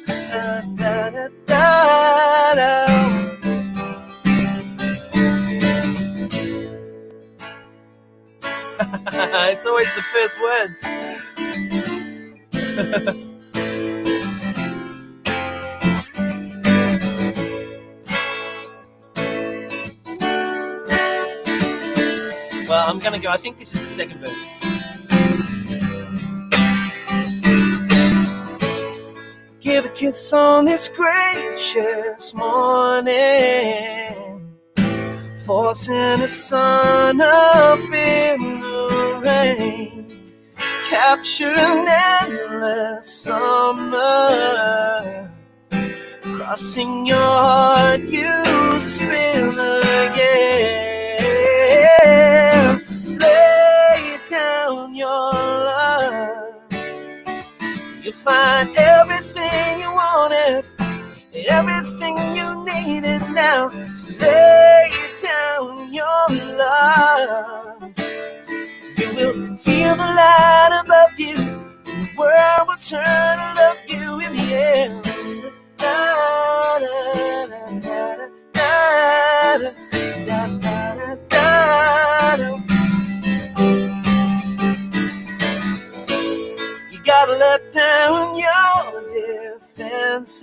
S2: da, da, da. It's always the first words. Well, I'm going to go. I think this is the second verse. Give a kiss on this gracious morning, forcing the sun up in the rain, capture an endless summer, crossing your heart you spin again, lay down your love, you find everything you wanted, everything you needed now. So lay down your love. You will feel the light above you. The world will turn to love you in the end. Da, da, da, da, da, da, da, da, da. You gotta let down your defenses,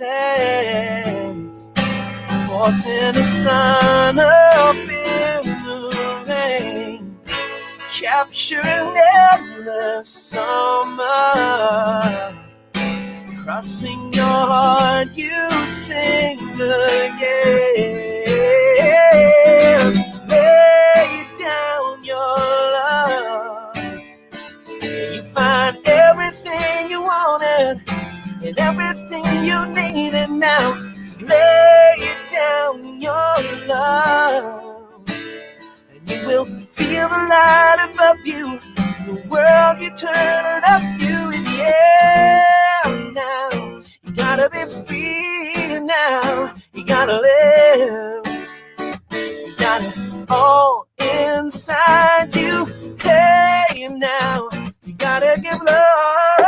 S2: forcing the sun up in the rain, capture an endless summer, crossing your heart you sing again, lay down your love, you find everything you wanted and everything you needed now. Just lay down your love, and you will feel the light above you. The world you turn up you in the air now. You gotta be free now. You gotta live. You got it all inside you. Hey now, you gotta give love.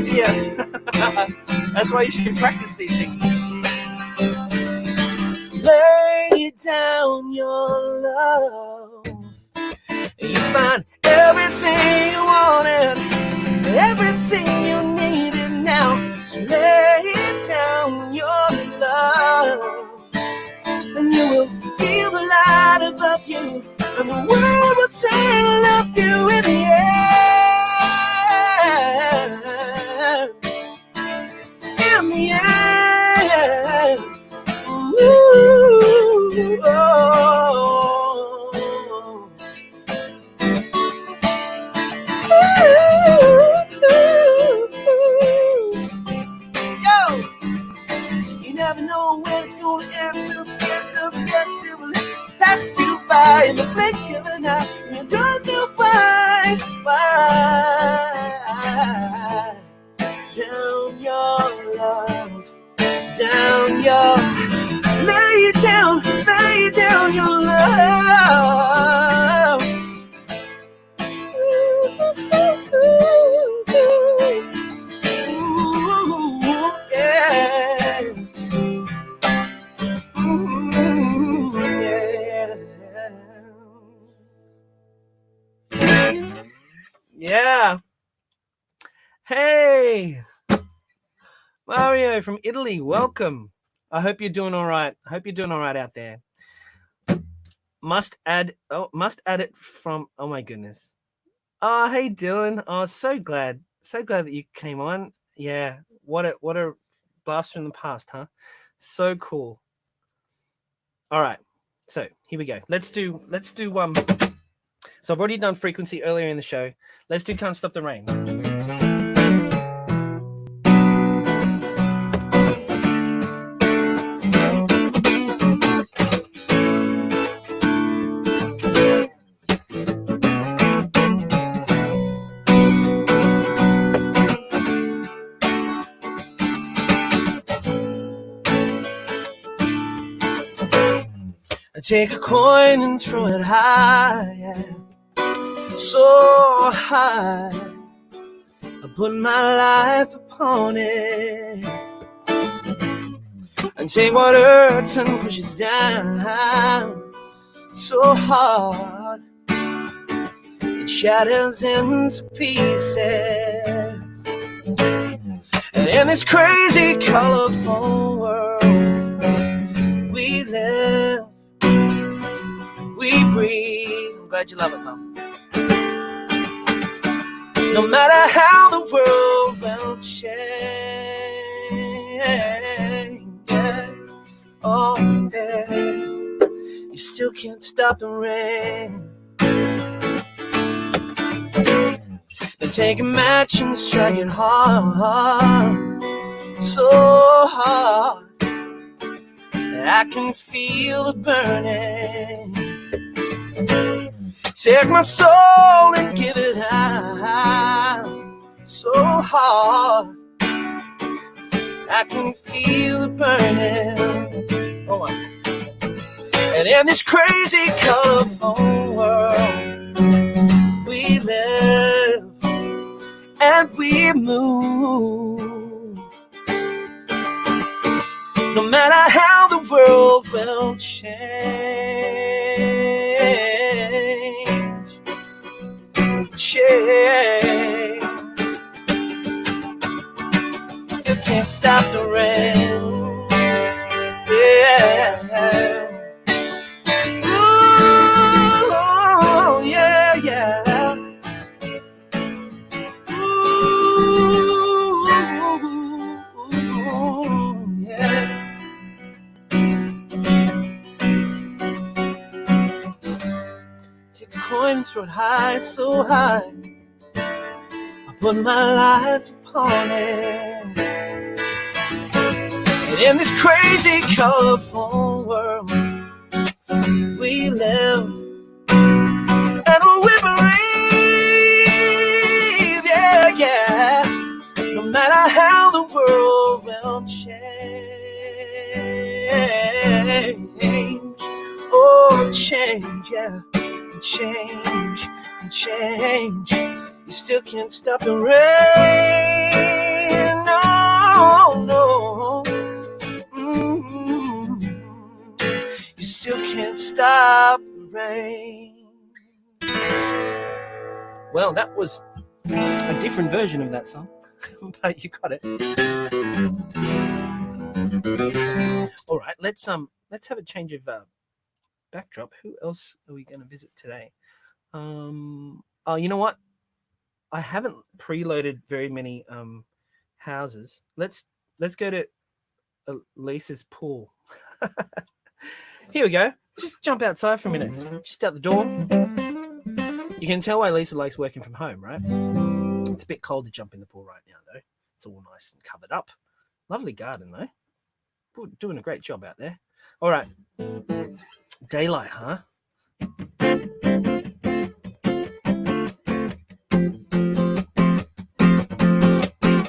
S2: easier. That's why you should practice these things. Lay down your love, and you find everything you wanted, everything you needed now. So lay down your love, and you will feel the light above you, and the world will turn up you in the end. In the end. Ooh, oh. Yo, you never know when it's gonna end till pass you by in the blink of an eye. You don't know why. Down your love, down your, lay down your love. Ooh, yeah. Ooh, yeah. Yeah. Hey, Mario from Italy, welcome. I hope you're doing all right. I hope you're doing all right out there. Must add it from, oh my goodness. Oh, hey Dylan. Oh, so glad that you came on. Yeah, what a blast from the past, huh? So cool. All right, so here we go. Let's do So I've already done frequency earlier in the show. Let's do Can't Stop the Rain. I take a coin and throw it high, yeah. So high, I put my life upon it, and take what hurts and push it down so hard it shatters into pieces. And in this crazy, colorful world we live, we breathe. I'm glad you love it, Mom. No matter how the world will change, oh yeah, you still can't stop the rain. Then take a match and strike it hard, so hard that I can feel the burning. Take my soul and give it out so hard I can feel it burning. Oh, and in this crazy, colorful world we live and we move. No matter how the world will change, still can't stop the rain. Yeah. Ooh, yeah, yeah. Ooh, yeah. Take a coin and throw it high, so high I put my life upon it. And in this crazy, colorful world we live and we breathe, yeah, yeah. No matter how the world will change, oh, change, yeah, change, you still can't stop the rain. no. Mm-hmm. You still can't stop the rain. Well, that was a different version of that song, but you got it. All right, let's have a change of backdrop. Who else are we going to visit today? Oh, you know what? I haven't preloaded very many houses. Let's go to Lisa's pool. Here we go. Just jump outside for a minute. Just out the door. You can tell why Lisa likes working from home, right? It's a bit cold to jump in the pool right now, though. It's all nice and covered up. Lovely garden, though. Doing a great job out there. All right. Daylight, huh?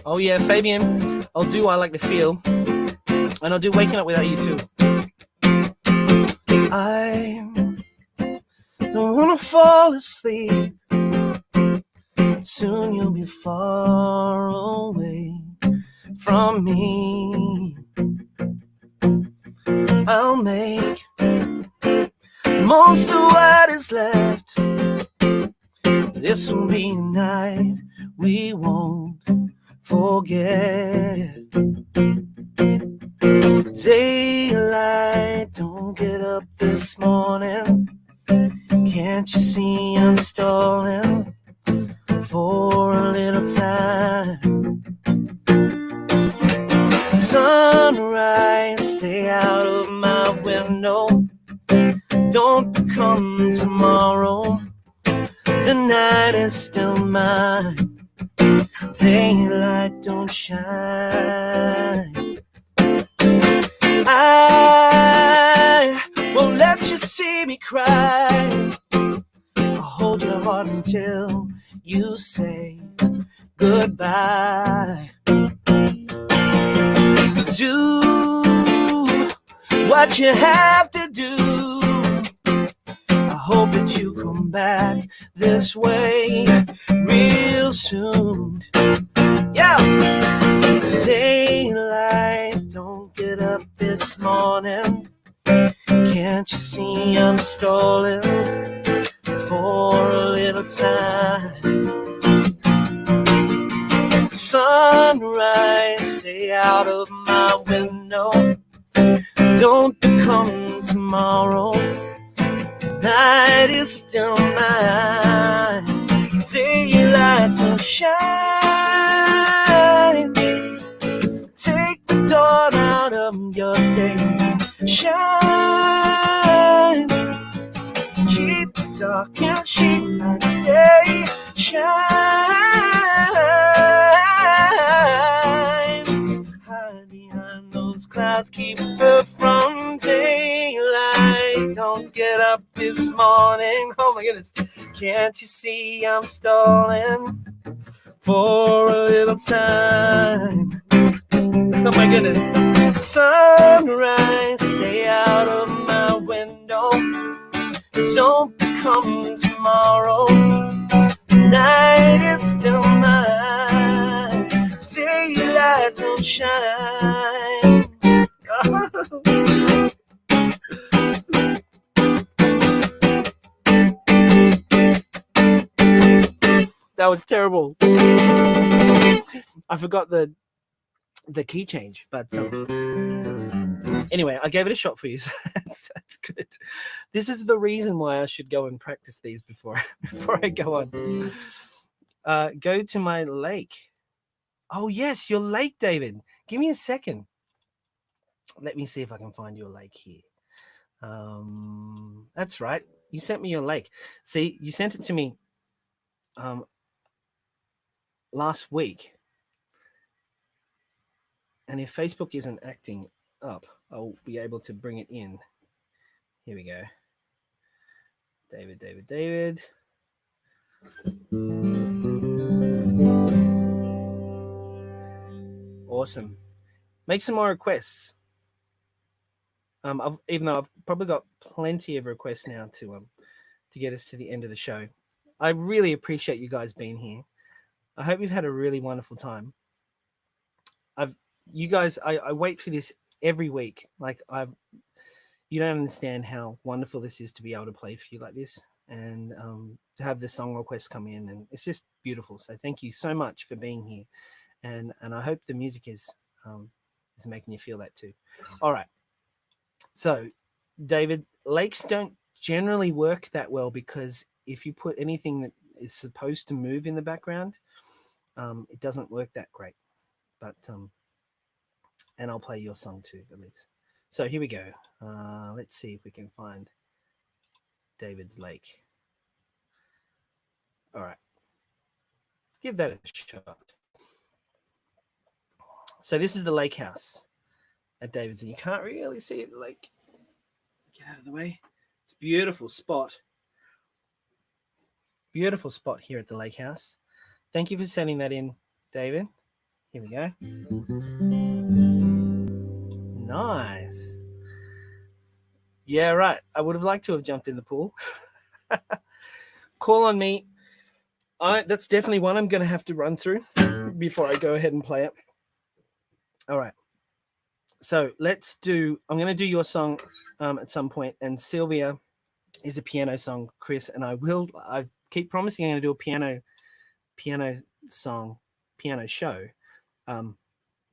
S2: Oh, yeah, Fabian. I'll do I Like to Feel. And I'll do Waking Up Without You, too. I don't want to fall asleep. Soon you'll be far away from me. I'll make most of what is left. This will be a night we won't forget. Daylight, don't get up this morning. Can't you see I'm stalling for a little time? Sunrise, stay out of my window. Don't come tomorrow. The night is still mine. Daylight, don't shine. I won't let you see me cry. I'll hold your heart until you say goodbye. Do what you have to do. I hope that you come back this way real soon. Yeah. Daylight, don't get up this morning. Can't you see I'm stalling for a little time? Sunrise, stay out of my window. Don't come tomorrow. Night is still mine. Daylight, don't shine. Take the dawn out of your day. Shine. Keep the dark and sheep light stay. Shine. Hide behind those clouds, keep her from daylight. Don't get up this morning. Oh my goodness. Can't you see I'm stalling for a little time? Oh my goodness. Sunrise, stay out of my window. Don't come tomorrow. Night is still mine. Daylight, don't shine. That was terrible. I forgot the key change, but anyway, I gave it a shot for you. So that's good. This is the reason why I should go and practice these before I go on. Go to my lake. Oh yes, your lake, David. Give me a second. Let me see if I can find your lake here. That's right. You sent me your lake. See, you sent it to me last week. And if Facebook isn't acting up, I'll be able to bring it in. Here we go. David. Awesome. Make some more requests. Even though I've probably got plenty of requests now to get us to the end of the show. I really appreciate you guys being here. I hope you've had a really wonderful time. I've you guys, I wait for this every week. Like you don't understand how wonderful this is to be able to play for you like this, and to have the song requests come in, and it's just beautiful. So thank you so much for being here, and I hope the music is making you feel that too. All right. So, David, lakes don't generally work that well because if you put anything that is supposed to move in the background, it doesn't work that great. But and I'll play your song too, at least. So here we go. Let's see if we can find David's lake. All right. Give that a shot. So this is the lake house at David's, and you can't really see it. Like, get out of the way. It's a beautiful spot. Beautiful spot here at the lake house. Thank you for sending that in, David. Here we go. Nice. Yeah, right. I would have liked to have jumped in the pool. Call on me. That's definitely one I'm going to have to run through before I go ahead and play it. All right. So I'm going to do your song at some point, and Sylvia is a piano song, Chris, and I keep promising I'm going to do a piano show.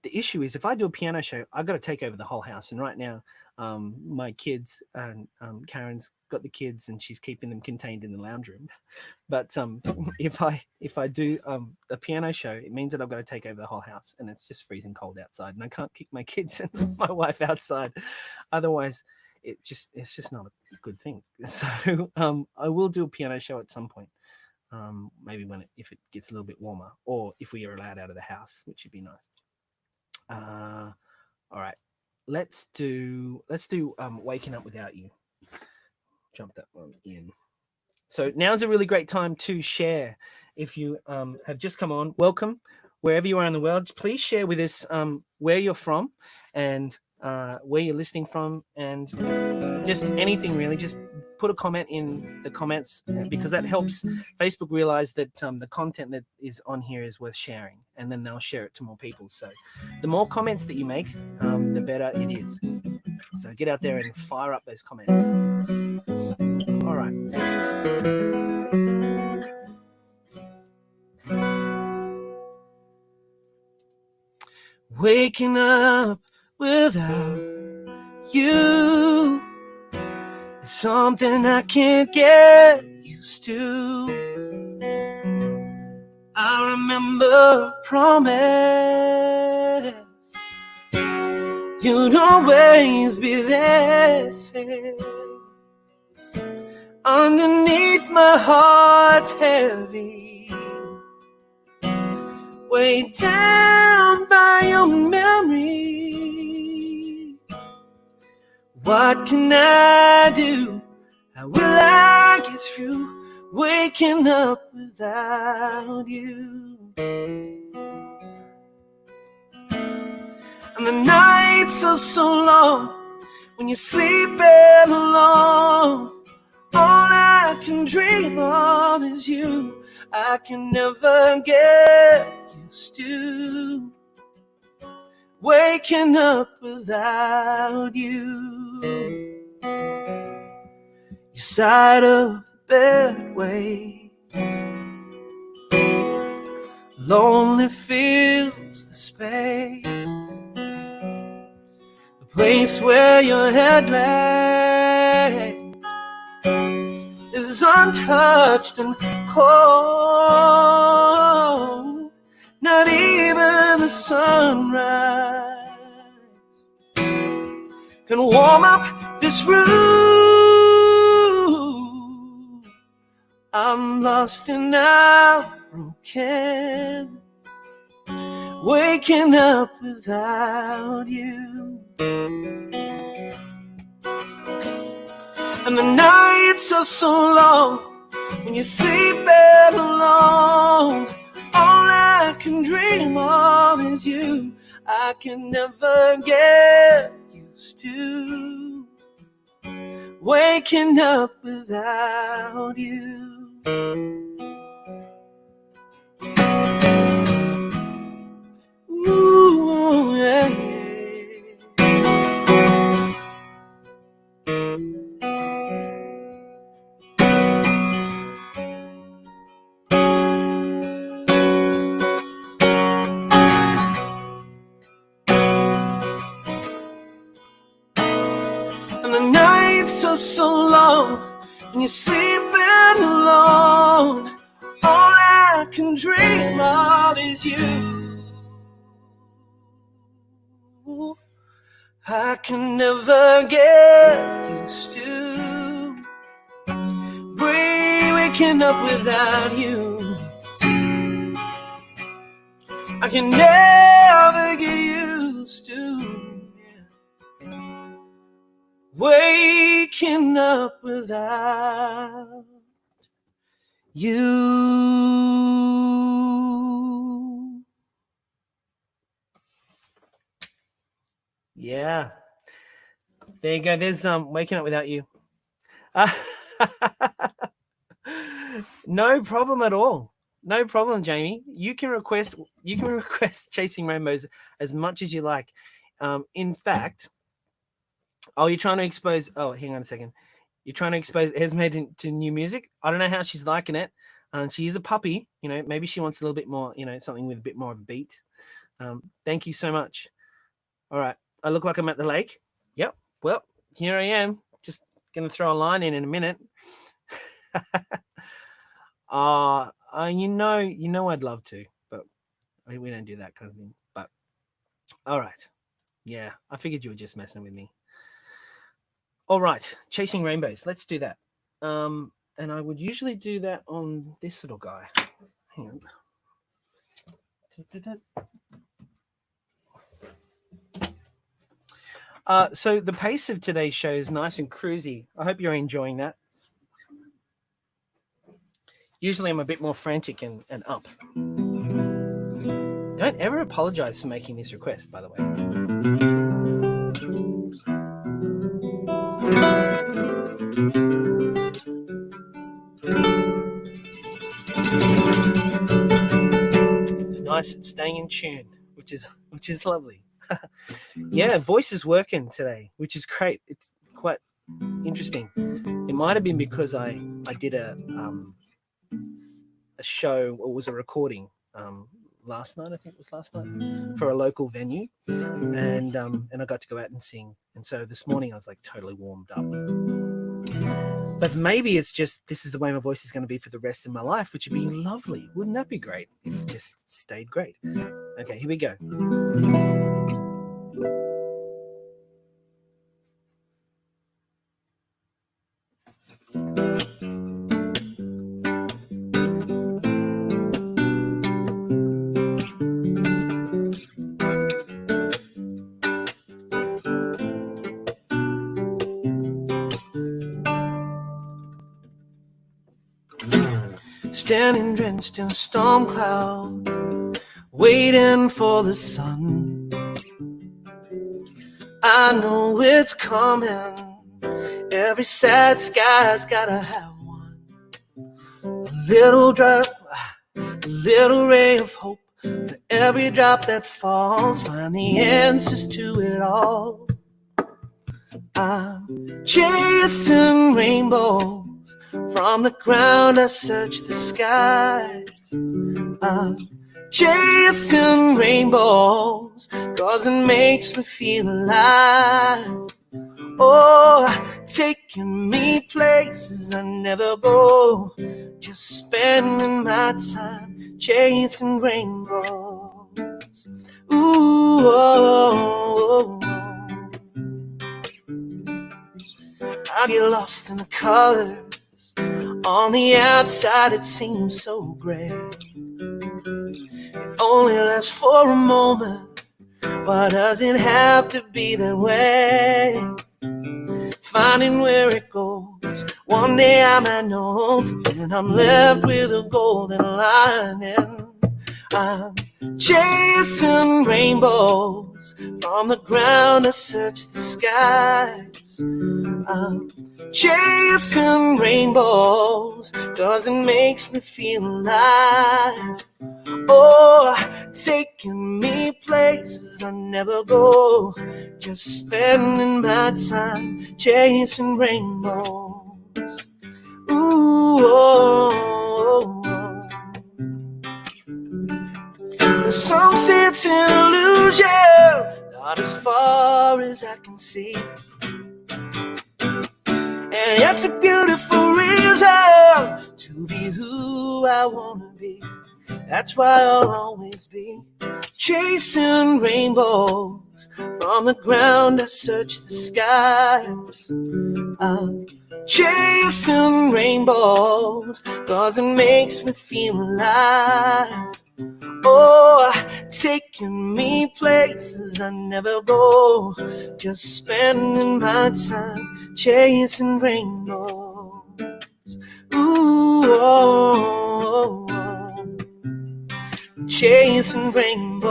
S2: The issue is if I do a piano show, I've got to take over the whole house. And right now, my kids and Karen's got the kids, and she's keeping them contained in the lounge room. But if I do a piano show, it means that I've got to take over the whole house, and it's just freezing cold outside, and I can't kick my kids and my wife outside. Otherwise, it's just not a good thing. So I will do a piano show at some point. Maybe if it gets a little bit warmer, or if we are allowed out of the house, which would be nice. All right, let's do Waking Up Without You. Jump that one in. So now's a really great time to share. If you have just come on, welcome. Wherever you are in the world, please share with us where you're from and where you're listening from, and just anything really. Just put a comment in the comments, because that helps Facebook realize that the content that is on here is worth sharing, and then they'll share it to more people. So the more comments that you make, the better it is. So get out there and fire up those comments. All right. Waking up without you is something I can't get used to. I remember a promise, you'd always be there. Underneath my heart's heavy, weighed down by your memory. What can I do? How will I get through waking up without you? And the nights are so long when you're sleeping alone. All I can dream of is you. I can never get used to waking up without you. Your side of the bed waves, lonely fills the space, the place where your head lay is untouched and cold. Not even the sunrise can warm up this room. I'm lost and now broken, waking up without you. And the nights are so long when you're sleeping alone. All I can dream of is you. I can never get used to waking up without you. Ooh, yeah. so long when you're sleeping alone. All I can dream of is you. I can never get used to waking up without you. I can never get used to waking up without you. Yeah. There you go. There's waking up without you. No problem at all. No problem, Jamie. You can request Chasing Rainbows as much as you like. In fact, you're trying to expose. Oh, hang on a second. You're trying to expose Esme to new music. I don't know how she's liking it. She is a puppy. You know, maybe she wants a little bit more. You know, something with a bit more of a beat. Thank you so much. All right. I look like I'm at the lake. Yep. Well, here I am. Just gonna throw a line in a minute. You know, I'd love to, but we don't do that kind of thing. But all right. Yeah, I figured you were just messing with me. All right, Chasing Rainbows. Let's do that. And I would usually do that on this little guy. Hang on. So the pace of today's show is nice and cruisy. I hope you're enjoying that. Usually I'm a bit more frantic and up. Don't ever apologize for making this request, by the way. It's nice. It's staying in tune, which is lovely. Yeah, voice is working today, which is great. It's quite interesting. It might have been because I did a show, or was a recording last night. I think it was last night for a local venue, and I got to go out and sing. And so this morning I was like totally warmed up. But maybe it's just this is the way my voice is going to be for the rest of my life, which would be lovely. Wouldn't that be great if it just stayed great? Okay, here we go. Standing drenched in a storm cloud, waiting for the sun. I know it's coming. Every sad sky's gotta have one. A little drop, a little ray of hope. For every drop that falls, find the answers to it all. I'm chasing rainbows. From the ground I search the skies. I'm chasing rainbows, 'cause it makes me feel alive. Oh, taking me places I never go. Just spending my time chasing rainbows. Ooh, oh, oh, oh. I get lost in the colors. On the outside it seems so gray. It only lasts for a moment. Why does it have to be that way? Finding where it goes. One day I might know, and I'm left with a golden lining. I'm chasing rainbows. From the ground I search the skies. I'm chasing rainbows, 'cause it makes me feel alive. Oh, taking me places I never go. Just spending my time chasing rainbows. Ooh, oh, oh, oh. Some say it's an illusion, not as far as I can see. And it's a beautiful reason to be who I want to be. That's why I'll always be chasing rainbows. From the ground I search the skies. I'm chasing rainbows, 'cause it makes me feel alive. Oh, taking me places I never go, just spending my time chasing rainbows. Ooh, oh, oh, oh. Chasing rainbows.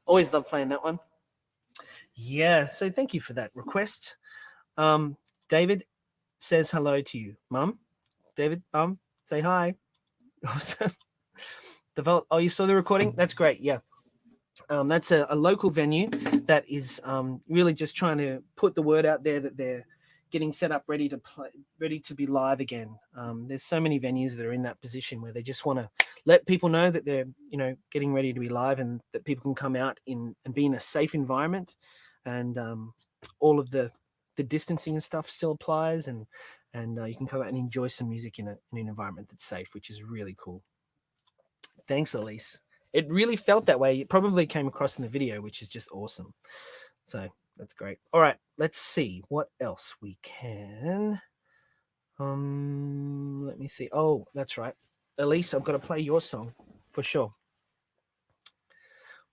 S2: Always love playing that one. Yeah, so thank you for that request. David says hello to you, Mum. David, say hi. Awesome. Oh, you saw the recording? That's great. Yeah. That's a local venue that is really just trying to put the word out there that they're getting set up, ready to play, ready to be live again. There's so many venues that are in that position where they just want to let people know that they're, getting ready to be live, and that people can come out and be in a safe environment, and all of the distancing and stuff still applies, and you can come out and enjoy some music in an environment that's safe, which is really cool. Thanks, Elise. It really felt that way. It probably came across in the video, which is just awesome. So that's great. All right, let's see what else we can. Let me see. Oh, that's right. Elise, I've got to play your song for sure.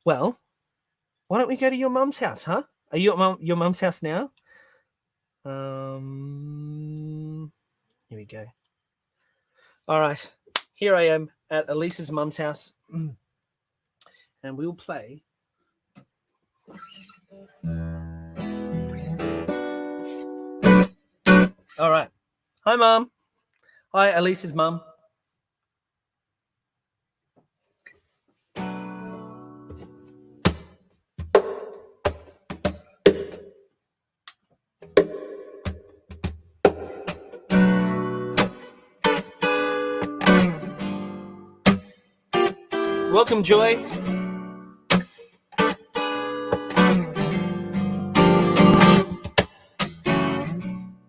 S2: Well, why don't we go to your mum's house, huh? Are you at your mum's house now? Here we go. All right. Here I am at Elise's mum's house. And we'll play. All right. Hi, Mum. Hi, Elise's mum. Welcome, Joy.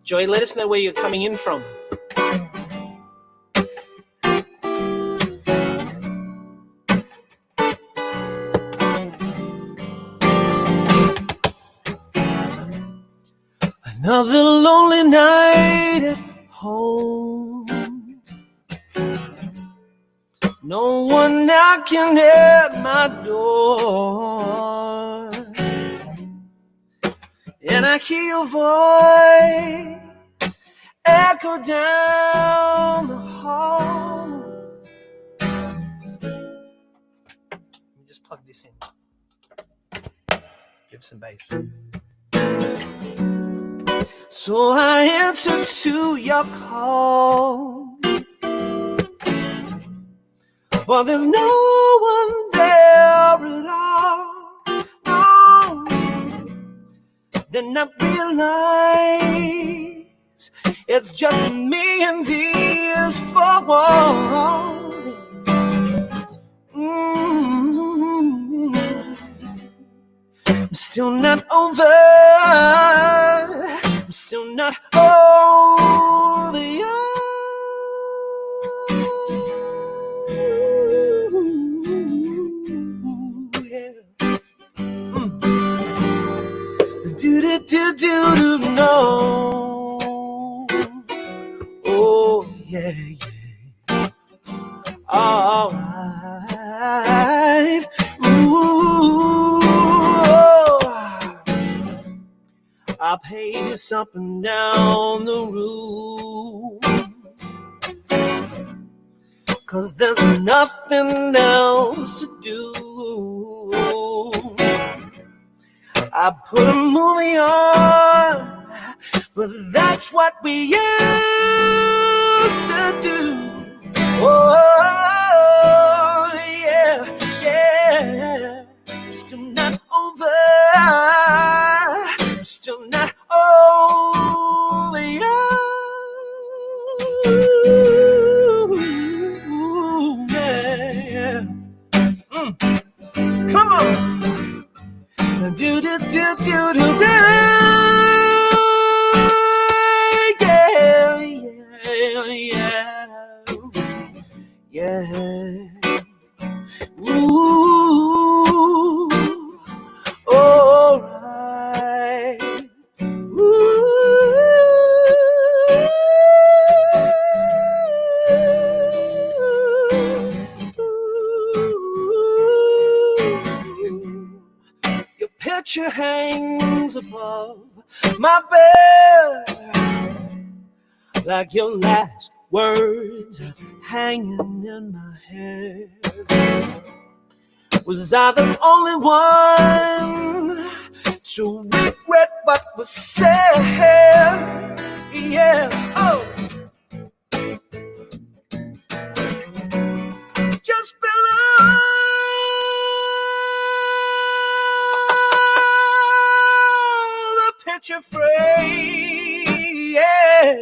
S2: Joy, let us know where you're coming in from. Another lonely night at home. No one knocking at my door. And I hear your voice echo down the hall. Let me just plug this in. Give some bass. So I answer to your call, but there's no one there at all. Oh. Then I realize it's just me and these four walls. I'm still not over. I'm still not over you. Yeah. Do no. Oh yeah, yeah. All right. Ooh. I pace up and down the room, 'cause there's nothing else to do. I put a movie on, but that's what we used to do. Oh, yeah, yeah. Still not over. Still not over you. Come on. Do do do do do do. Yeah, yeah, yeah, yeah. Ooh, all right. Your picture hangs above my bed like your last words are hanging in my head. Was I the only one to regret what was said? Yeah, oh. Just below the picture frame, yeah.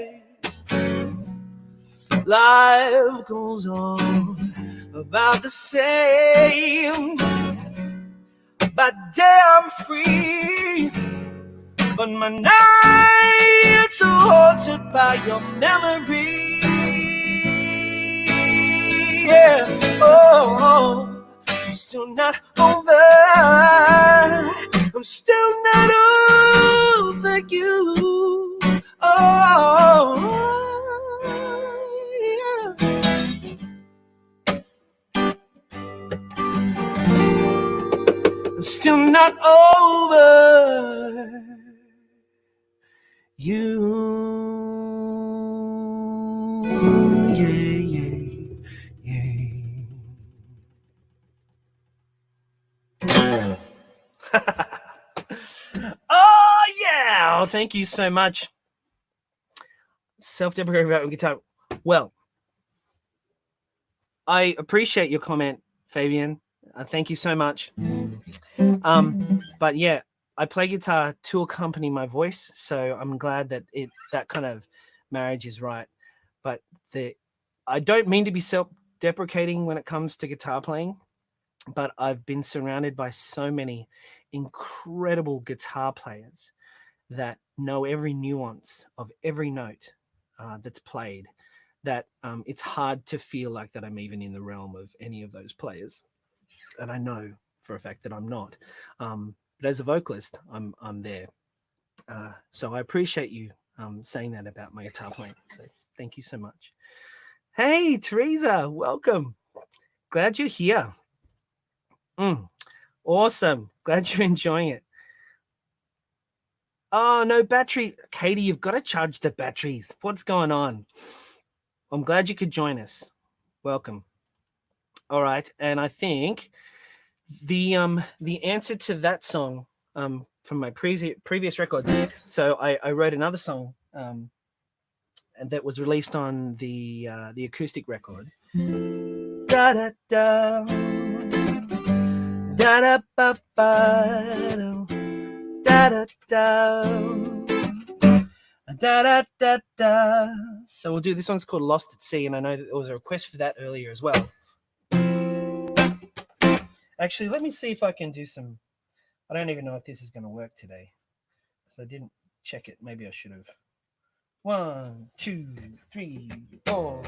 S2: Life goes on about the same, but damn free. But my nights are haunted by your memory. Yeah, oh, I'm still not over. I'm still not over you. Oh, yeah. I'm still not over you. Yeah, yeah, yeah. Oh, yeah. Thank you so much. Self-deprecating about guitar. Well, I appreciate your comment, Fabian. Thank you so much. But yeah, I play guitar to accompany my voice, so I'm glad that that kind of marriage is right. But I don't mean to be self-deprecating when it comes to guitar playing, but I've been surrounded by so many incredible guitar players that know every nuance of every note that's played, that it's hard to feel like that I'm even in the realm of any of those players. And I know for a fact that I'm not. But as a vocalist, I'm there. So I appreciate you saying that about my guitar playing. So thank you so much. Hey, Teresa, welcome. Glad you're here. Awesome. Glad you're enjoying it. Oh, no battery. Katie, you've got to charge the batteries. What's going on? I'm glad you could join us. Welcome. All right. And I think the answer to that song from my previous record. So I wrote another song and that was released on the acoustic record. Da da da da da ba ba da da da da da da da. So we'll do this one's called Lost at Sea, and I know that there was a request for that earlier as well. Actually, let me see if I can do some. I don't even know if this is going to work today, because I didn't check it. Maybe I should have. 1, 2, 3, 4.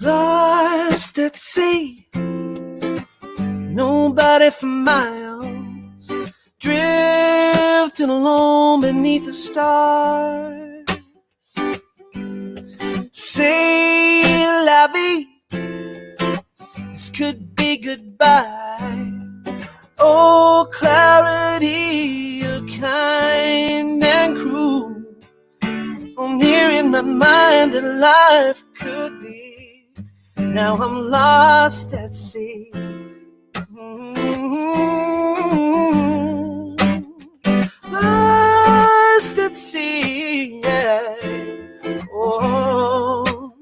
S2: Lost at sea, nobody for miles, drifting alone beneath the stars. Say la vie, this could be goodbye. Oh, clarity, you're kind and cruel. my mind that life could be. Now I'm lost at sea. Lost at sea, yeah. Oh,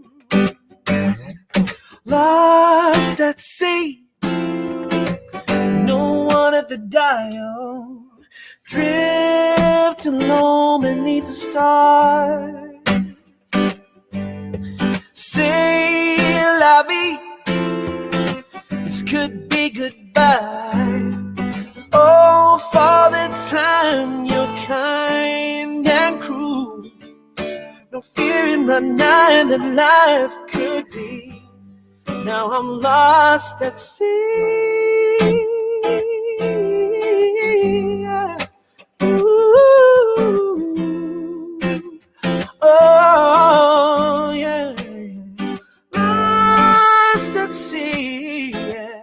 S2: lost at sea. No one at the dial. Drift alone beneath the stars. Say la vie. This could be goodbye. Oh, for the time you're kind and cruel. No fear in my mind that life could be. Now I'm lost at sea. Oh, yeah. Lost at sea, yeah.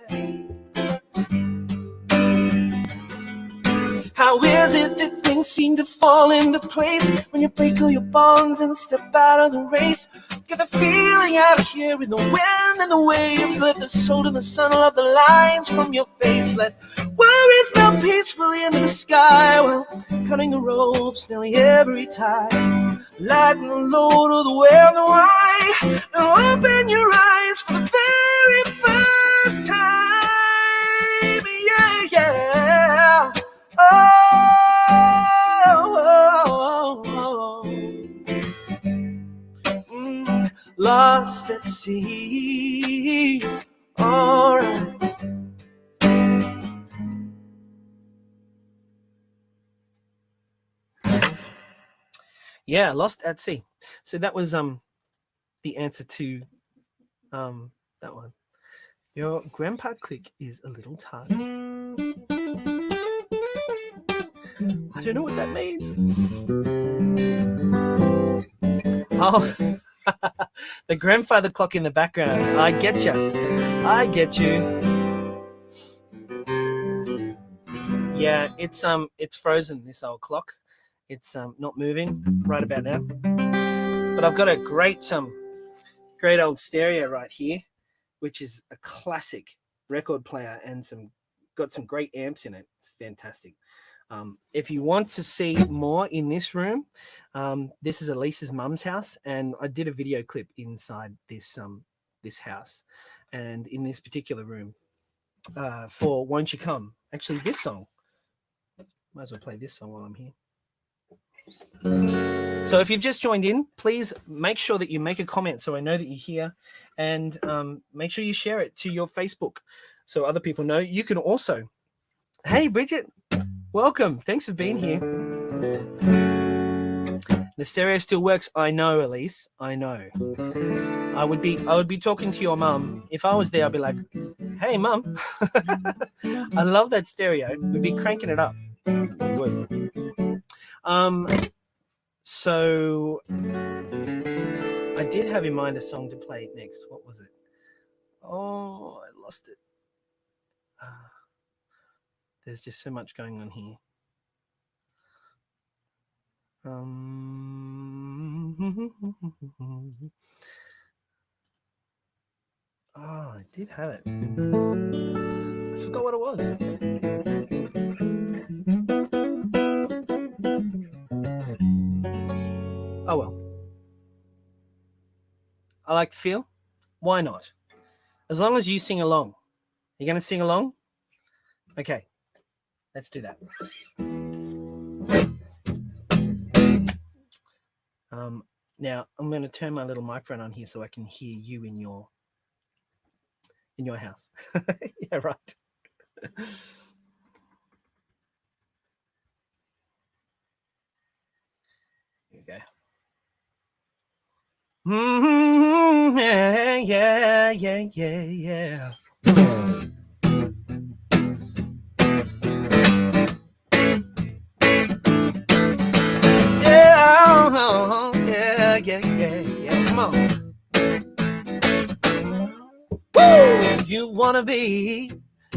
S2: How is it that things seem to fall into place when you break all your bonds and step out of the race? Get the feeling out here in the wind and the waves. Let the soul and the sun love the lines from your face. Let worries melt peacefully into the sky while cutting the ropes nearly every time. Lighten the load of the where and the why, and open your eyes for the very first time. Yeah, yeah. Oh, oh, oh, oh. Lost at sea. All right. Yeah, Lost at Sea. So that was the answer to that one. Your grandpa click is a little tight. I don't know what that means. Oh, the grandfather clock in the background. I get you. I get you. Yeah, it's frozen, this old clock. It's not moving right about now. But I've got a great old stereo right here, which is a classic record player and got some great amps in it. It's fantastic. If you want to see more in this room, this is Elise's mum's house, and I did a video clip inside this house, and in this particular room for "Won't You Come." Actually, this song. Might as well play this song while I'm here. So if you've just joined in, please make sure that you make a comment so I know that you're here, and make sure you share it to your Facebook so other people know. You can also, hey Bridget, welcome. Thanks for being here. The stereo still works. I know, Elise. I know. I would be talking to your mum. If I was there, I'd be like, hey mum, I love that stereo. We'd be cranking it up. We would. So I did have in mind a song to play next. What was it? Oh, I lost it. There's just so much going on here. Oh, I did have it. I forgot what it was. Oh well. I like to feel. Why not? As long as you sing along. You're going to sing along? Okay. Let's do that. Now I'm going to turn my little microphone on here so I can hear you in your house. Yeah, right. Here we go. Yeah, yeah, yeah, yeah, yeah. Yeah, yeah, yeah, yeah. Come on. Woo! You wanna be,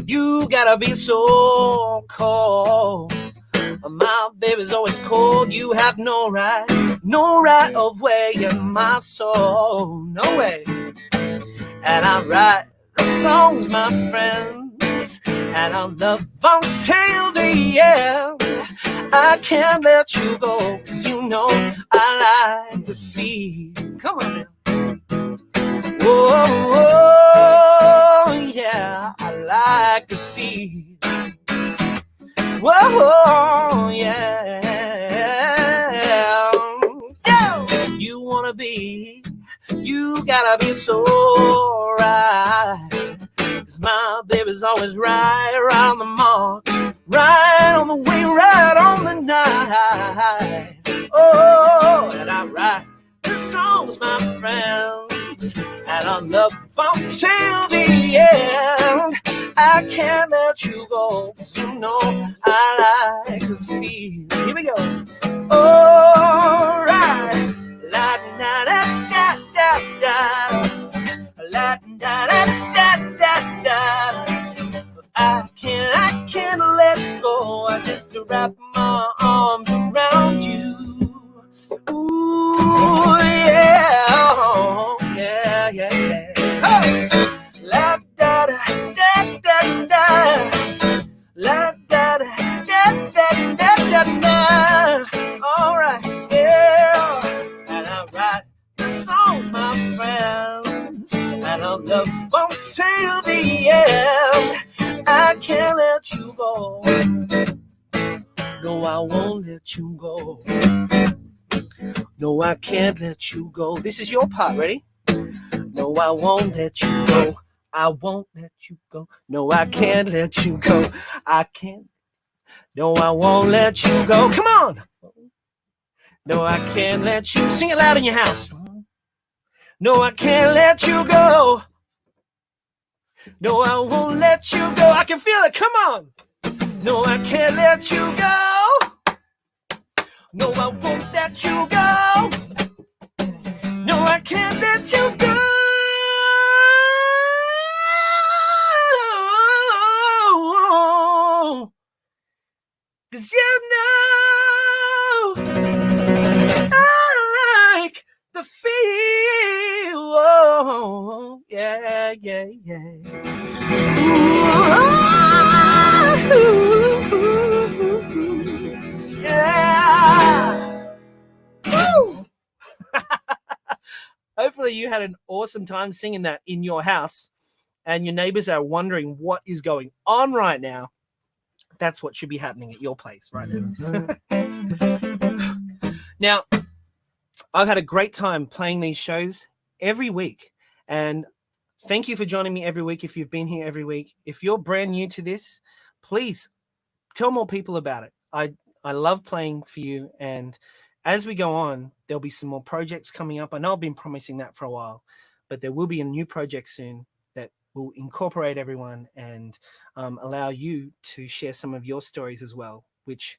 S2: you gotta be so cold. My baby's always cold. You have no right no right of way in my soul, no way. And I write the songs, my friends, and I'll love until the end. I can't let you go, 'cause you know I like to feel. Come on now. Whoa, yeah, I like to feel. Whoa, yeah. You wanna be, you gotta be so right. 'Cause my baby's always right around the mark, right on the way, right on the night. Oh, and I write the songs, my friends, and I love until the end. I can't let you go, 'cause you know I like to feel. Here we go. All right. La da da da da da. La da da da da da. I can't let go. I just wrap my arms around you. Ooh, yeah, oh, yeah, yeah, yeah. Oh. La da da da da da. La da da da da da da da. All right, yeah. And I write the songs, my friends, and I'll love until the end. I can't let you go. No, I won't let you go. No, I can't let you go. This is your part. Ready? No, I won't let you go. I won't let you go. No, I can't let you go. I can't. No, I won't let you go. Come on. No, I can't let you. Sing it loud in your house. No, I can't let you go. No, I won't let you go. I can feel it. Come on. No, I can't let you go. No, I won't let you go. No, I can't let you go. 'Cause you know I like the feel. Oh, yeah, yeah, yeah. Ooh, yeah. Woo. Hopefully you had an awesome time singing that in your house and your neighbors are wondering what is going on right now. That's what should be happening at your place right now. Now, I've had a great time playing these shows every week. And thank you for joining me every week if you've been here every week. If you're brand new to this, please tell more people about it. I love playing for you. And as we go on, there'll be some more projects coming up. I know I've been promising that for a while, but there will be a new project soon that will incorporate everyone and allow you to share some of your stories as well, which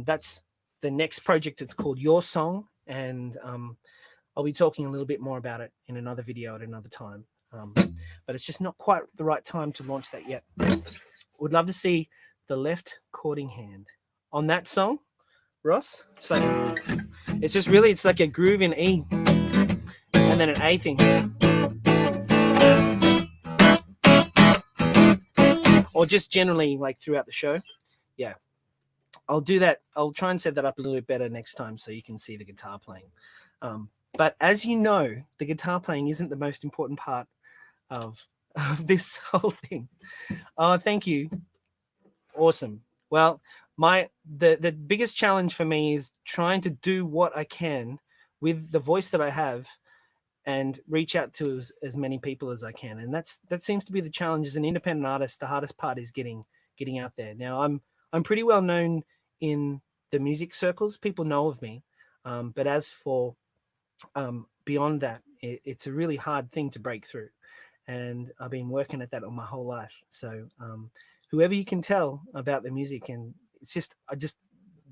S2: that's the next project. It's called Your Song. And I'll be talking a little bit more about it in another video at another time. But it's just not quite the right time to launch that yet. Would love to see the left chording hand on that song, Ross. It's like, it's just really, it's like a groove in E and then an A thing. Or just generally like throughout the show. Yeah. I'll do that. I'll try and set that up a little bit better next time so you can see the guitar playing. But as you know, the guitar playing isn't the most important part of this whole thing. Oh, thank you. Awesome. Well, the biggest challenge for me is trying to do what I can with the voice that I have and reach out to as many people as I can. And that seems to be the challenge as an independent artist. The hardest part is getting out there. Now I'm pretty well known in the music circles. People know of me. But as for beyond that, it's a really hard thing to break through. And I've been working at that all my whole life. So whoever you can tell about the music, and it's just, I just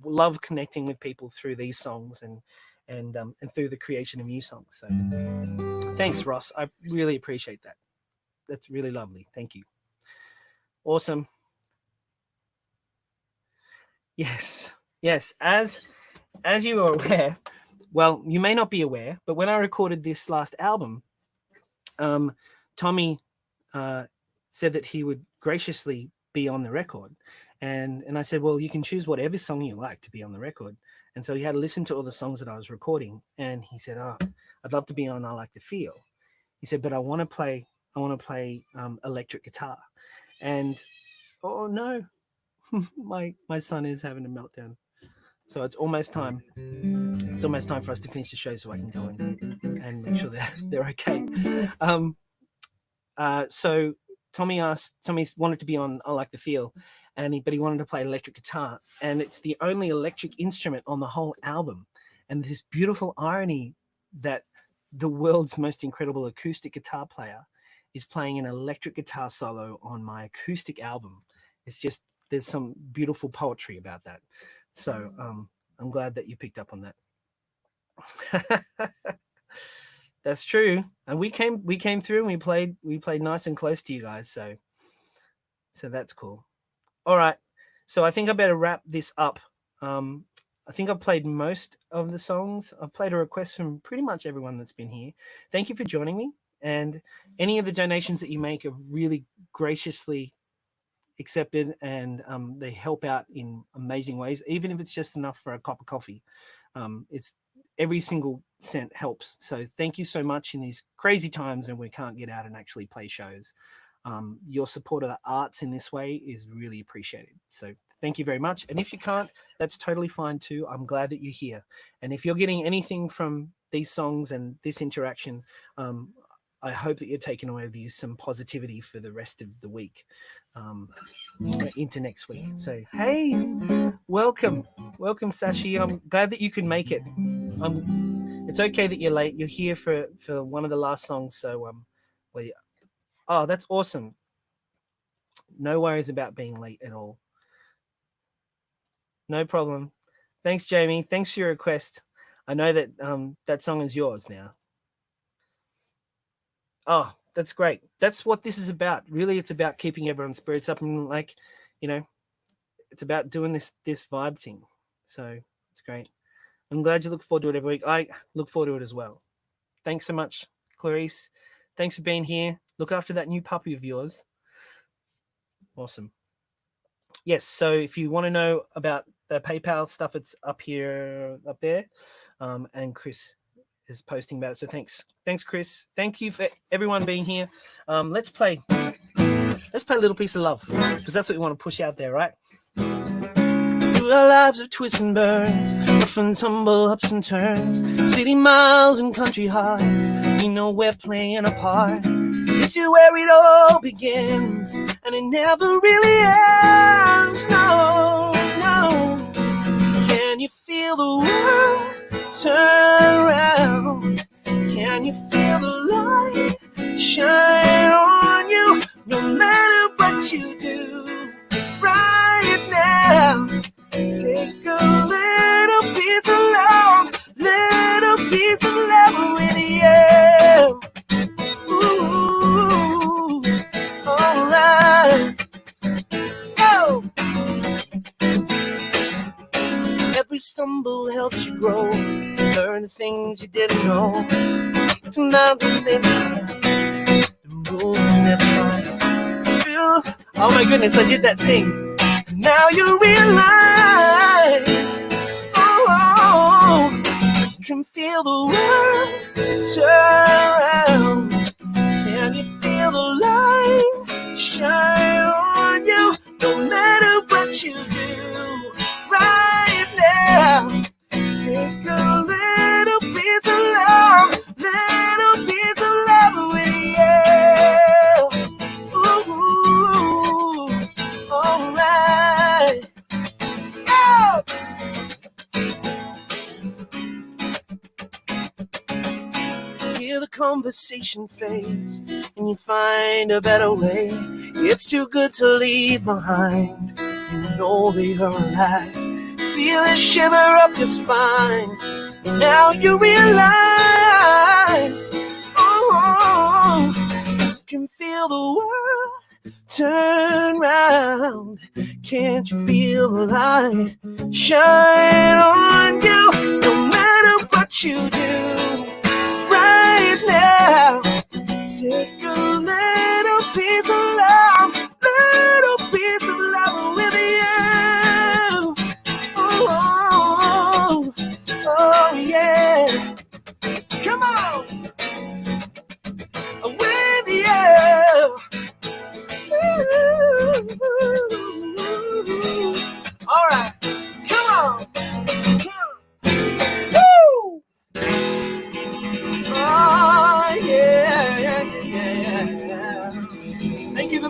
S2: love connecting with people through these songs and through the creation of new songs. So thanks, Ross. I really appreciate that. That's really lovely. Thank you. Awesome. Yes. As you are aware, well, you may not be aware, but when I recorded this last album, Tommy said that he would graciously be on the record. And I said, well, you can choose whatever song you like to be on the record. And so he had to listen to all the songs that I was recording. And he said, oh, I'd love to be on I Like the Feel. He said, but I want to play electric guitar. And, oh no, my son is having a meltdown. So it's almost time. It's almost time for us to finish the show so I can go and make sure they're okay. So Tommy wanted to be on I Like the Feel, but he wanted to play electric guitar, and it's the only electric instrument on the whole album. And this beautiful irony that the world's most incredible acoustic guitar player is playing an electric guitar solo on my acoustic album. It's just, there's some beautiful poetry about that. So I'm glad that you picked up on that. That's true. And we came through and we played nice and close to you guys. So that's cool. All right. So I think I better wrap this up. I think I've played most of the songs. I've played a request from pretty much everyone that's been here. Thank you for joining me. And any of the donations that you make are really graciously accepted, and they help out in amazing ways, even if it's just enough for a cup of coffee. It's every single cent helps. So thank you so much in these crazy times when we can't get out and actually play shows. Your support of the arts in this way is really appreciated. So thank you very much. And if you can't, that's totally fine too. I'm glad that you're here. And if you're getting anything from these songs and this interaction, I hope that you're taking away with you some positivity for the rest of the week, into next week. So, hey, welcome, Sashi. I'm glad that you can make it. It's okay that you're late. You're here for one of the last songs. So, oh, that's awesome. No worries about being late at all. No problem. Thanks, Jamie. Thanks for your request. I know that that song is yours now. Oh, that's great. That's what this is about. Really, it's about keeping everyone's spirits up, and it's about doing this vibe thing. So it's great. I'm glad you look forward to it every week. I look forward to it as well. Thanks so much, Clarice. Thanks for being here. Look after that new puppy of yours. Awesome. Yes, so if you want to know about the PayPal stuff, it's up there. And Chris is posting about it. So thanks, Chris. Thank you for everyone being here. Let's play a little piece of love, because that's what we want to push out there, right? Through our lives of twists and burns, rough and tumble, ups and turns, city miles and country hearts, we know we're playing a part. This is where it all begins, and it never really ends. No. Can you feel the world turn around? Can you feel the light shine on you? No matter what you do right now, take a little piece of love with you. Ooh, all right. Go. Every stumble helps you grow, learn the things you didn't know. Tonight we live the rules I never mind. Oh my goodness, I did that thing. Now you realize, you can feel the world turn around. Can you feel the light shine on you? No matter what you do right now, take a little piece of love with you. Ooh, all right. Oh. Here the conversation fades, and you find a better way. It's too good to leave behind. You know they are alive. Feel it shiver up your spine. Now you realize, you can feel the world turn round. Can't you feel the light shine on you? No matter what you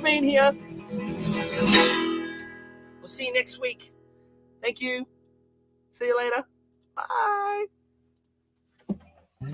S2: being here. We'll see you next week. Thank you. See you later. Bye.